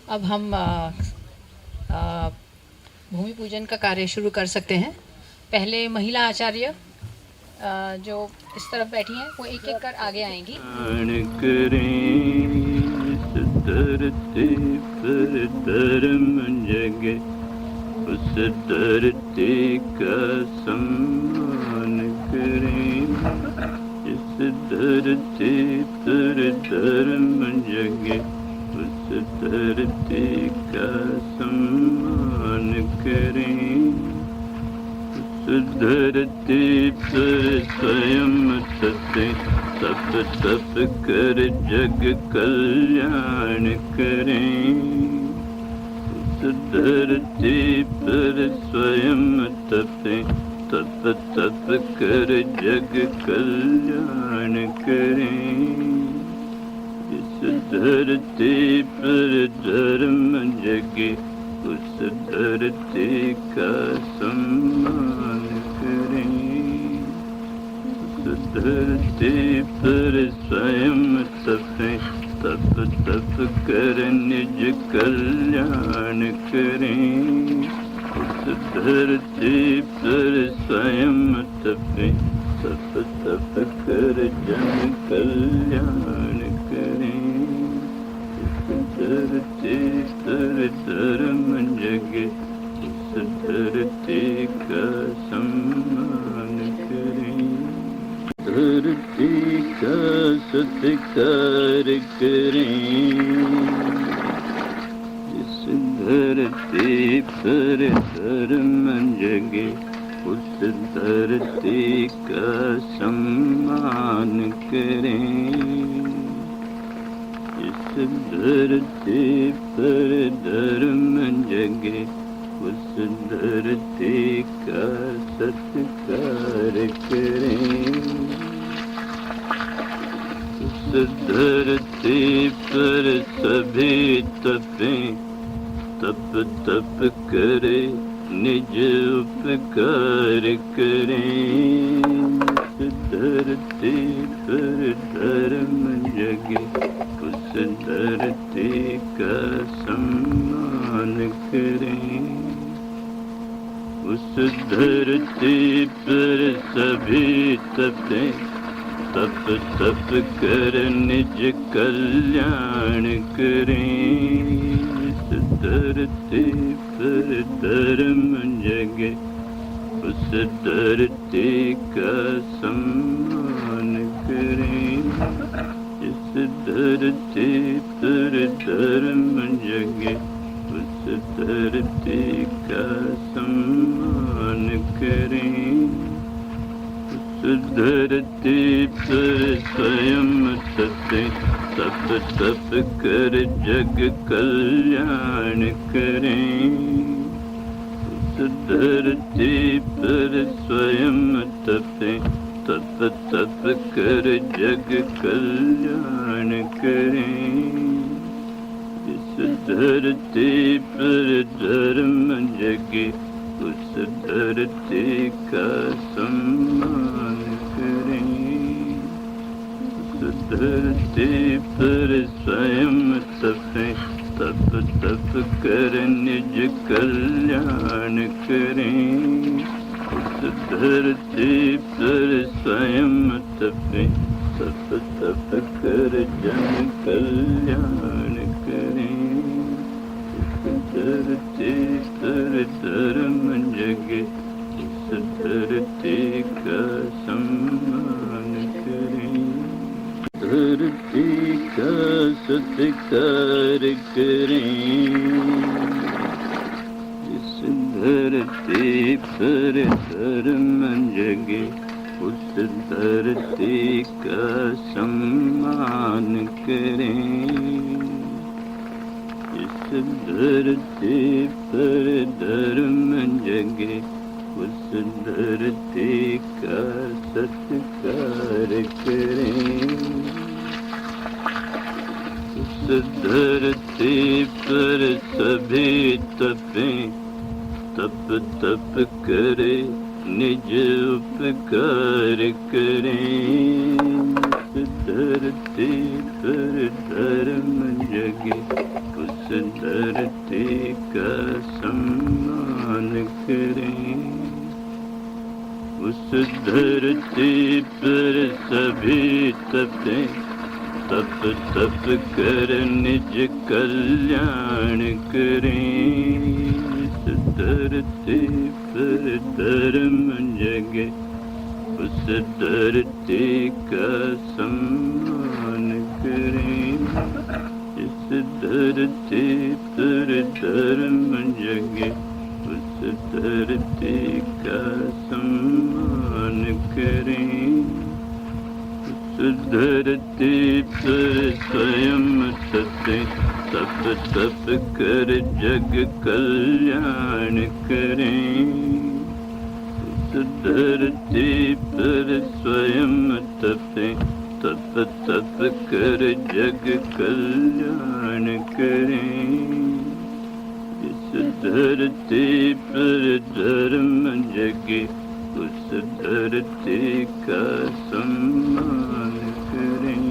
अब हम भूमि पूजन का कार्य शुरू कर सकते हैं। पहले महिला आचार्य जो इस तरफ बैठी हैं वो एक एक कर आगे आएंगी। धरती पर धर्म जगे उस धरती का सम्मान करें, जिस धरती पर धर्म जगे उस धरती का सम्मान करें, उस धरती पर स्वयं तप कर जग कल्याण करें, उस धरती पर स्वयं तप कर जग कल्याण करें, इस धरती पर धर्म जगे उस धरती का सम्मान करें, धरती पर स्वयं तप कर निज कल्याण करें, उस धरती पर स्वयं तप कर जन कल्याण करें, उस धरती पर धर्म जगे उस धरती का सम्मान करें, धरती का सत्कार करें, धरती पर धर्म जगे, उस धरती का सम्मान करें। इस धरती पर धर्म जगे, उस धरती का सत्कार करें। उस धरती पर सभी तपें, तप तप करे निज उपकार करें। उस धरती पर धर्म जगे, उस धरती का सम्मान करें। उस धरती पर सभी तपें, तप तप कर निज कल्याण करें। इस धरती पर धर्म जगे, उस धरती का सम्मान करें। इस धरती पर धर्म जगे, उस धरती का सम्मान करें। उस धरती पर स्वयं तपे, तप तप कर जग कल्याण करें। उस धरती पर स्वयं तपे, तप तप कर जग कल्याण करें। इस धरती पर धर्म जगे, उस धरती का सम्मान करें। उस धरती पर स्वयं तपे, तप तप कर निज कल्याण करें। उस धरती पर स्वयं तपे, तप तप कर जन कल्याण करें। धरती पर धर्म जगे, उस धरती का सम्मान करें। धरती का सत्कार करें। इस धरती पर धर्म जगे, उस धरती का सम्मान करें। इस धरती पर धर्म जगे, उस धरती का सत्कार करें। उस धरती पर सभी तपें, तप तप करे निज उपकार करें। उस धरती पर धर्म जगे, उस धरती का सम्मान करें। उस धरती पर सभी तपें, तप तप कर निज कल्याण करें। इस धरती पर धर्म जगे, उस धरती का सम्मान करें। इस धरती पर धर्म जगे, उस धरती का सम्मान करें। उस धरती पर स्वयं तपे, तप तप कर जग कल्याण करें। उस धरती पर स्वयं तपे, तप तप कर जग कल्याण करें। इस धरती पर धर्म जगे, उस धरती का सम्मान करें।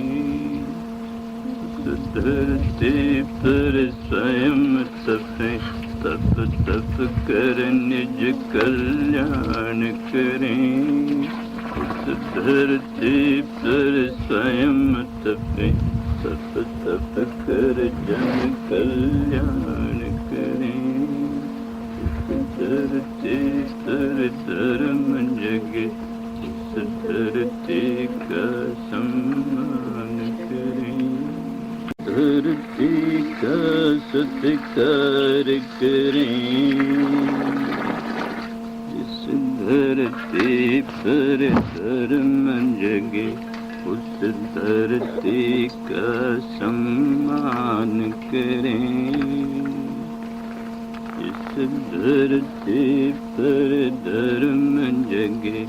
उस धरती पर स्वयं तपे, तप तप कर निज कल्याण करें। उस धरती पर स्वयं तपे, तप तप कर जन कल्याण करें। धरती पर धर्म जगे, उस धरती का सम्मान करें। धरती का सत्कार करें। जिस धरती पर धर्म जगे उस धरती का सम्मान करें। जिस धरती पर धर्म जगे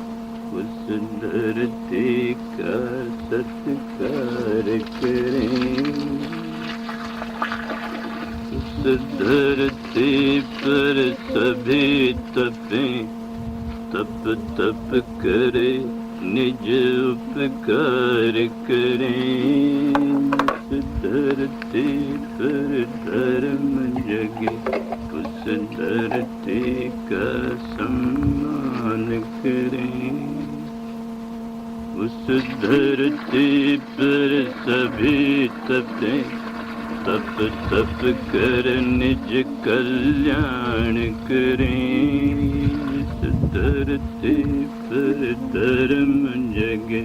उस धरती का सत्कार करें। उस धरती पर सभी तपें, तप तप करे निज उपकार करें। उस धरती पर धर्म जगे उस धरती का सम्मान करें। उस धरती पर सभी तपें, तप तप कर निज कल्याण करें। इस धरती पर धर्म जगे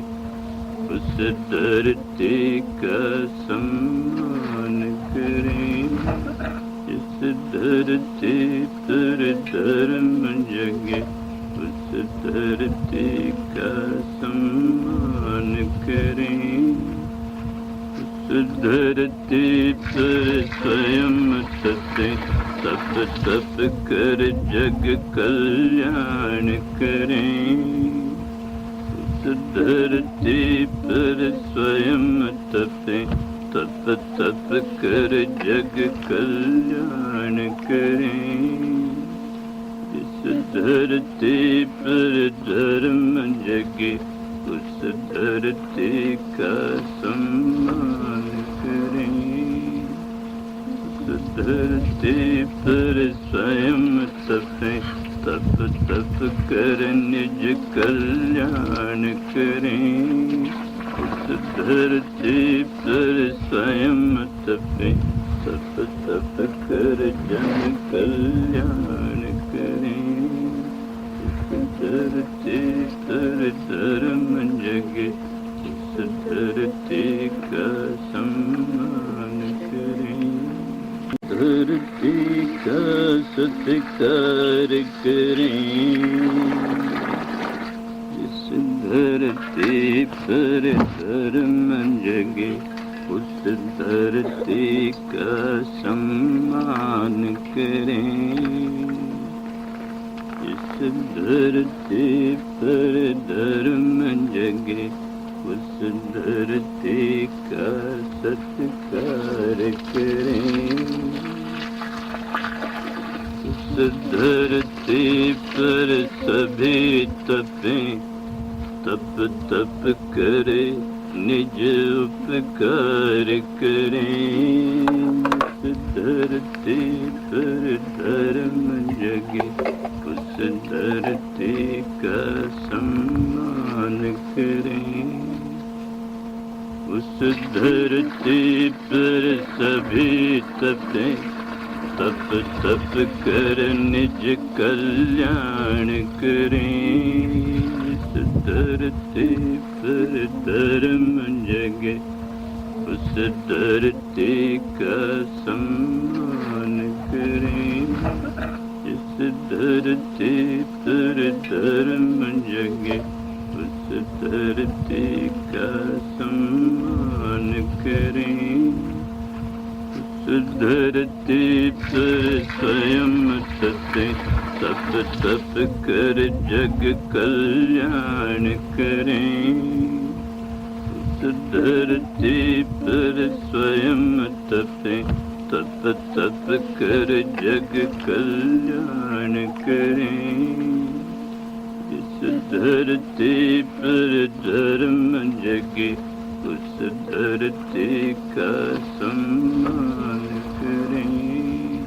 उस धरती का सम्मान करें। इस धरती पर धर्म जगे उस धरती का सम्मान करें। उस धरती पर स्वयं तपें, तप तप कर जग कल्याण करें। उस धरती पर स्वयं तपें, तप तप कर जग कल्याण करें। इस धरती पर धर्म जगे उस धरती का सम्मान करें। उस धरती पर स्वयं तपें, तप तप कर निज कल्याण करें। उस धरती पर स्वयं तपें, तप तप कर जन कल्याण करें। उस धरती पर धर्म जगे उस धरती का सम्मान करें। धरती का सत्कार करें। जिस धरती पर धर्म जगे उस धरती का सम्मान करें। इस धरती पर धर्म जगे उस धरती का सत्कार करें। उस धरती पर सभी तपें, तप तप करे निज उपकार करें। उस धरती पर धर्म जगे उस धरती का सम्मान करें। उस धरती पर सभी तपें, तप तप कर निज कल्याण करें। इस धरती पर धर्म जगे उस धरती का सम्मान करें। इस धरती पर धर्म जगे उस धरती का सम्मान करें। उस धरती पर स्वयं तपें, तप तप कर जग कल्याण करें। उस धरती पर स्वयं तपें, तप तप कर जग कल्याण करें। इस धरती पर धर्म जगे उस धरती का सम्मान करें।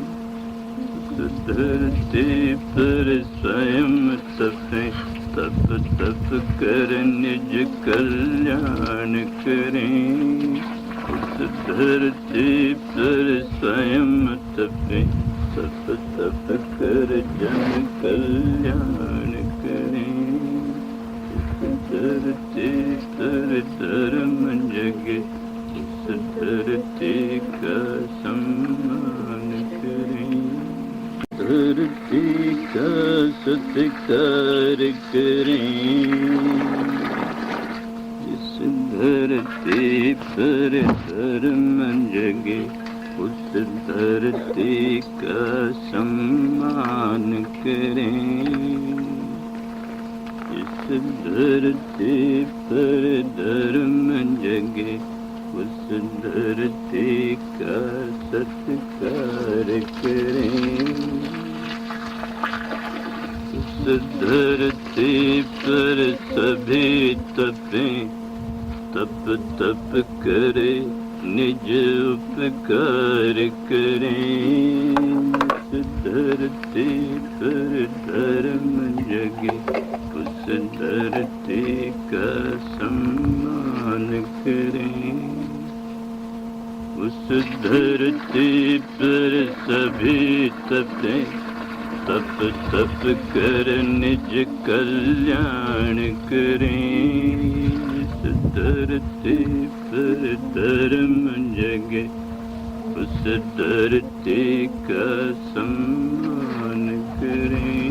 उस धरती पर स्वयं तपें, तप तप कर निज कल्याण करें। उस धरती पर स्वयं तपें, तप तप कर जन कल्याण करें। उस धरती पर धर्म जगे उस धरती का सम्मान सत्कार करें। जिस धरती पर धर्म जगे उस धरती का सम्मान करें। जिस धरती पर धर्म जगे उस धरती का सत्कार करें। उस धरती पर सभी तपें, तप तप करे निज उपकार करें। उस धरती पर धर्म जगे उस धरती का सम्मान करें। उस धरती पर सभी तपें, तप तप कर निज कल्याण करें। इस धरती पर धर्म जगे उस धरती का सम्मान करें।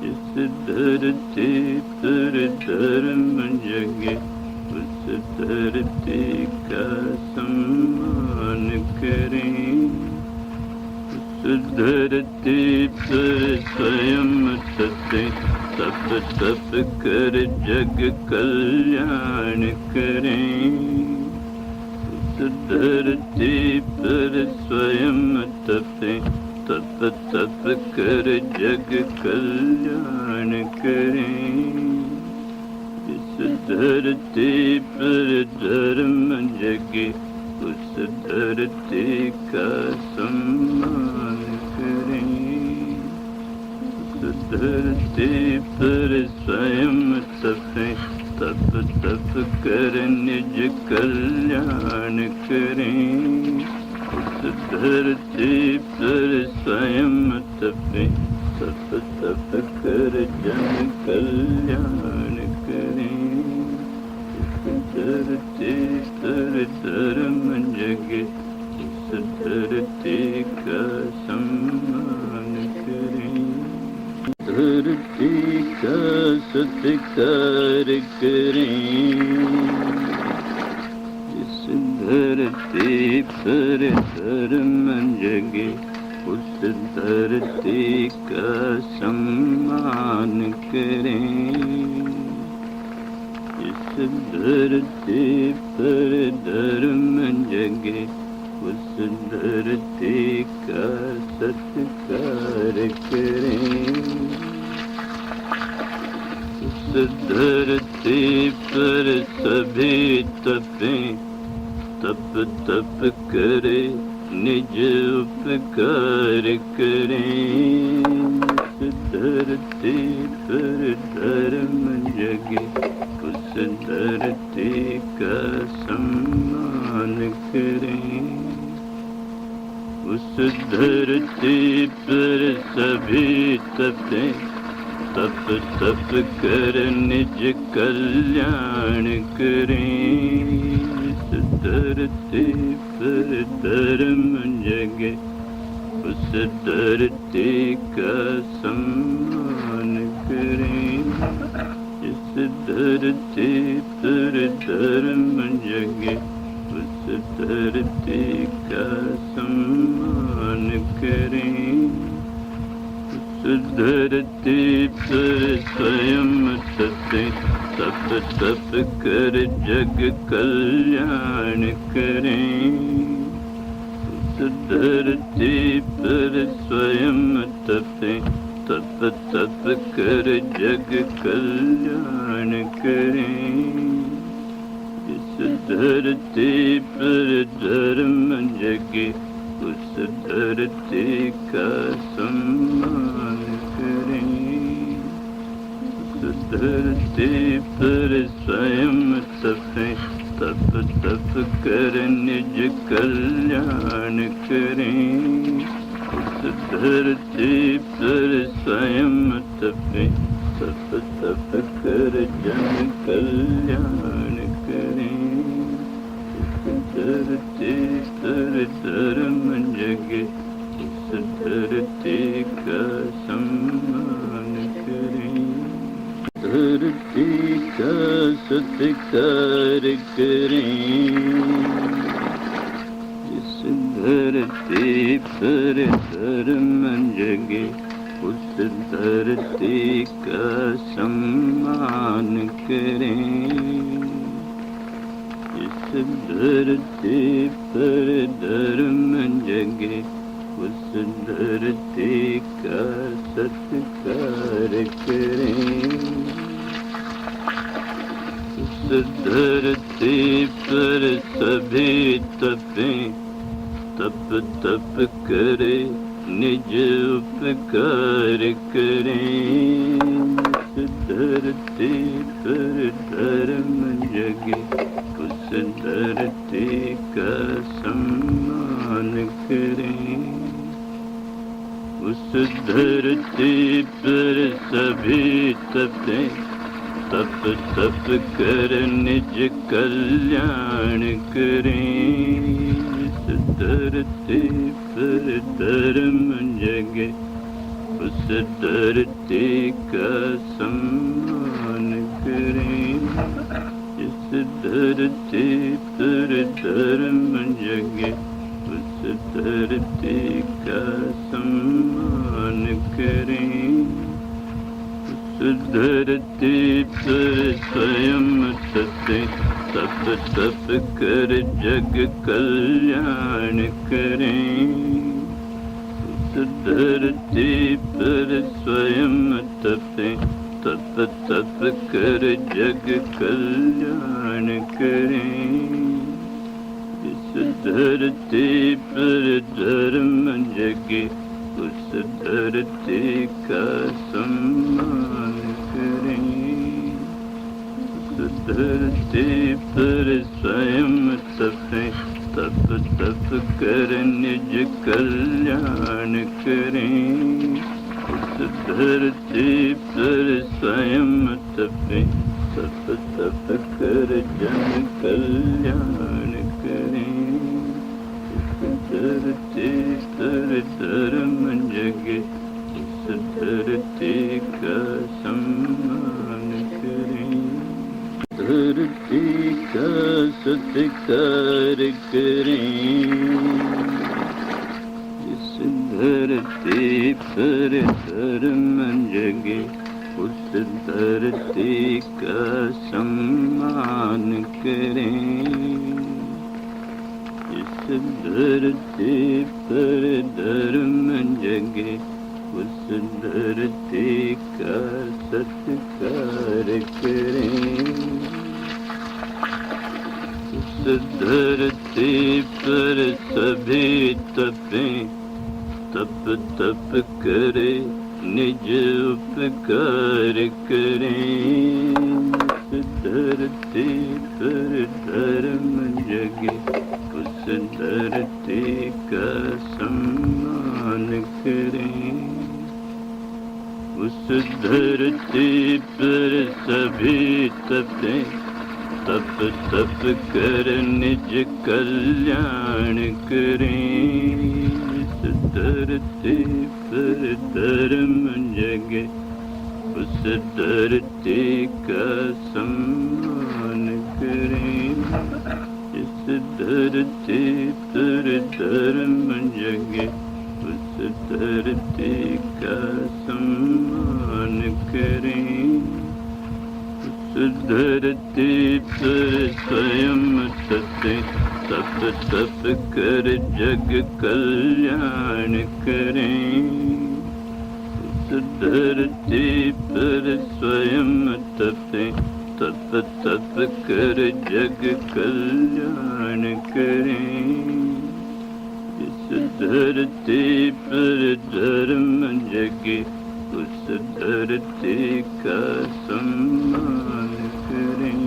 इस धरती पर धर्म जगे उस धरती का सम्मान करें। उस धरती पर स्वयं तपें, तप तप कर जग कल्याण करें। उस धरती पर स्वयं तपें, तप तप कर जग कल्याण करें। इस धरती पर धर्म जगे उस धरती का सम्मान करें। उस धरती पर स्वयं तपें, तप तप कर निज कल्याण करें। उस धरती पर स्वयं तपें, तप तप कर जन कल्याण करें। धरती पर धर्म जगे उस धरती का सम्मान करें। धरती का सत्कार करें। जिस धरती पर धर्म जगे उस धरती का सम्मान करें। इस धरती पर धर्म जगे उस धरती का सत्कार करें। उस धरती पर सभी तपें, तप तप करे निज उपकार करें। उस धरती पर धर्म जगे उस धरती का सम्मान करें। उस धरती पर सभी तपें, तप तप कर निज कल्याण करें। इस धरती पर धर्म जगे उस धरती का सम्मान करें। इस धरती पर धर्म जगे उस धरती का सम्मान करें। उस धरती पर स्वयं तपें, तप तप कर जग कल्याण करें। उस धरती पर स्वयं तपें, तप तप कर जग कल्याण करें। इस धरती पर धर्म जगे उस धरती का सम्मान करें। उस धरती पर स्वयं तपें, तप तप कर निज कल्याण करें। उस धरती पर स्वयं तपें, तप तप कर जन कल्याण करें। उस धरती पर धर्म जगे उस धरती का सम्मान का सत्कार करें। इस धरती पर धर्म जगे, उस धरती का सम्मान करें। इस धरती पर धर्म जगे, उस धरती का सत्कार करें। उस धरती पर सभी तपें, तप तप करे निज उपकार करें। उस धरती पर धर्म जगे, उस धरती का सम्मान करें। उस धरती पर सभी तपें, तप तप कर निज कल्याण करें। इस धरती पर धर्म जगे, उस धरती का सम्मान करें। इस धरती पर धर्म जगे, उस धरती का सम्मान करें। उस धरती पर स्वयं तपें, तप तप कर जग कल्याण करें। उस धरती पर स्वयं तपें, तप तप कर जग कल्याण करें। इस धरती पर धर्म जगे, उस धरती का सम्मान करें। उस धरती पर स्वयं तपें, तप तप कर निज कल्याण करें। उस धरती पर स्वयं तपें, तप तप कर जन कल्याण करें। उस धरती पर धर्म जगे, उस धरती का सम्मान करें। धरती का सत्कार करें। इस धरती पर धर्म जगे, उस धरती का सम्मान करें। इस धरती पर धर्म जगे, उस धरती का सत्कार करें। उस धरती पर सभी तपें, तप तप करे निज उपकार करें। उस धरती पर धर्म जगे, उस धरती का सम्मान करें। उस धरती पर सभी तपें, तप तप कर निज कल्याण करें। इस धरती पर धर्म जगे, उस धरती का सम्मान करें। इस धरती पर धर्म जगे, उस धरती का सम्मान करें। उस धरती पर स्वयं तपें, तप तप कर जग कल्याण करें। उस धरती पर स्वयं तपें, तप तप कर जग कल्याण करें। इस धरती पर धर्म जगे, उस धरती का सम्मान करें।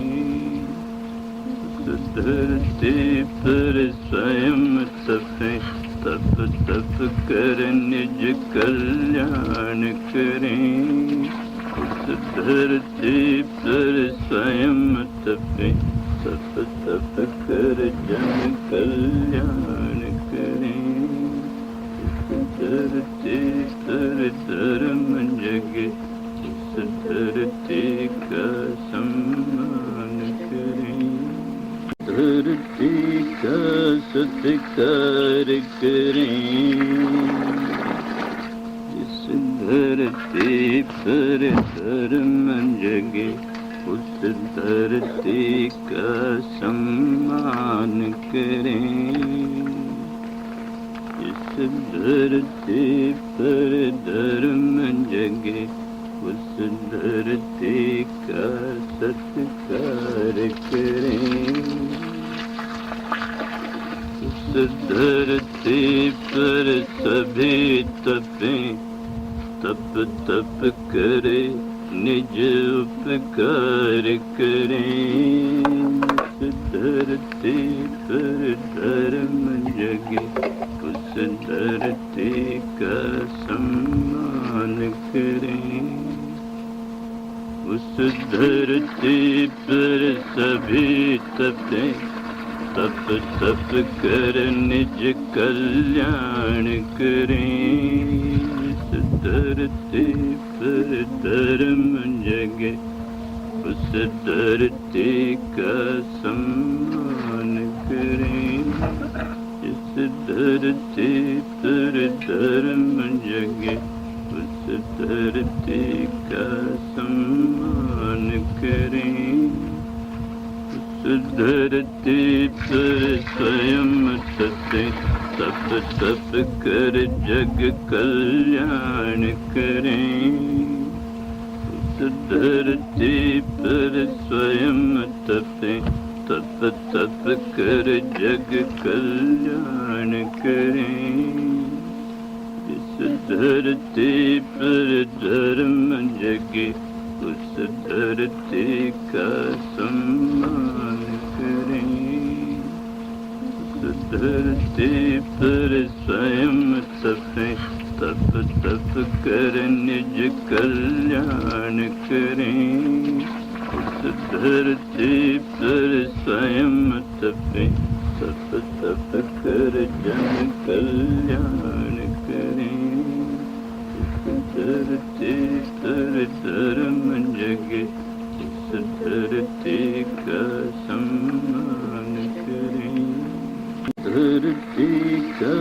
उस धरती पर स्वयं तपें, तप तप कर निज कल्याण करें। उस धरती पर स्वयं तपें, तप तप कर जन कल्याण करें। उस धरती पर धर्म जगे, उस धरती का सम्मान करें, धरती का सत्कार करें, जिस धरती पर धर्म जगे उस धरती का सम्मान करें, जिस धरती पर धर्म जगे उस धरती का सत्कार करें, उस धरती पर सभी तपें, तप तप करे निज उपकार करें, उस धरती पर धर्म जगे उस धरती का सम्मान करें, उस धरती पर सभी तपें, तप तप कर निज कल्याण करें, इस धरती पर धर्म जगे उस धरती का सम्मान करें, इस धरती पर धर्म जगे उस धरती का सम्मान करें, उस धरती पर स्वयं तपें, तप तप कर जग कल्याण करें, उस धरती पर स्वयं तपें, तप तप कर जग कल्याण करें, इस धरती पर धर्म जगे उस धरती का सम्मान करें, उस धरती पर स्वयं तपें, तप तप कर निज कल्याण करें, उस धरती पर स्वयं तपें, तप तप कर जन कल्याण करें, उस धरती पर धर्म जगे उस धरती का सम्मान करें, धरती का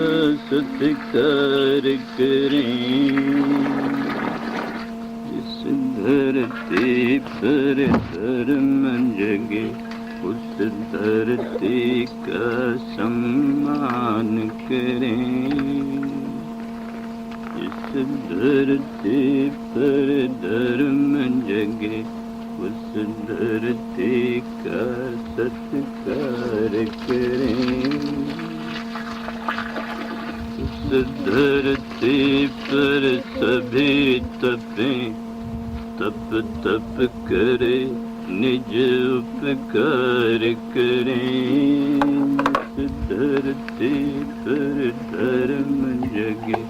सत्कार करें, जिस धरती पर धर्म जगे उस धरती का सम्मान करें, जिस धरती पर धर्म जगे उस धरती का सत्कार करें, उस धरती पर सभी तपें, तप तप करे निज उपकार करें, उस धरती पर धर्म जगे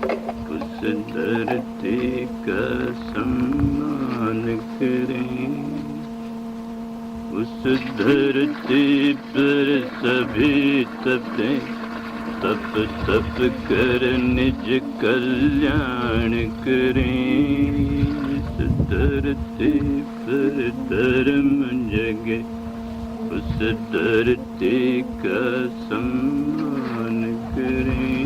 उस धरती का सम्मान करें, उस धरती पर सभी तपें, तप तप कर निज कल्याण करें, इस धरती पर धर्म जगे उस धरती का सम्मान करें,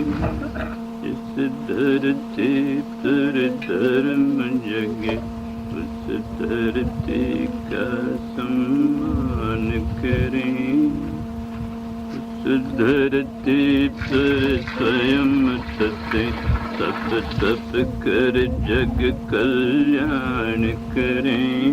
इस धरती पर धर्म जगे उस धरती का सम्मान करें, उस धरती पर स्वयं तपें, तप तप कर जग कल्याण करें,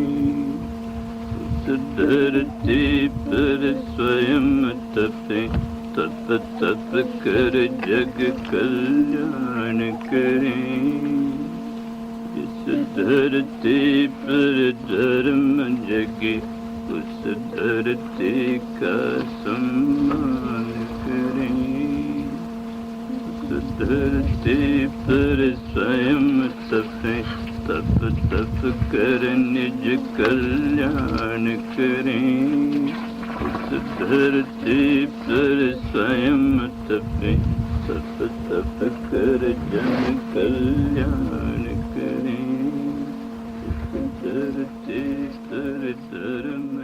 उस धरती पर स्वयं तपें, तप तप कर जग कल्याण करें, इस धरती पर धर्म जगे उस धरती का सम्मान करें, उस धरती पर स्वयं तपें, तप तप कर निज कल्याण करें, उस धरती पर स्वयं तपें, तप तप कर जन कल्याण करें, उस धर्म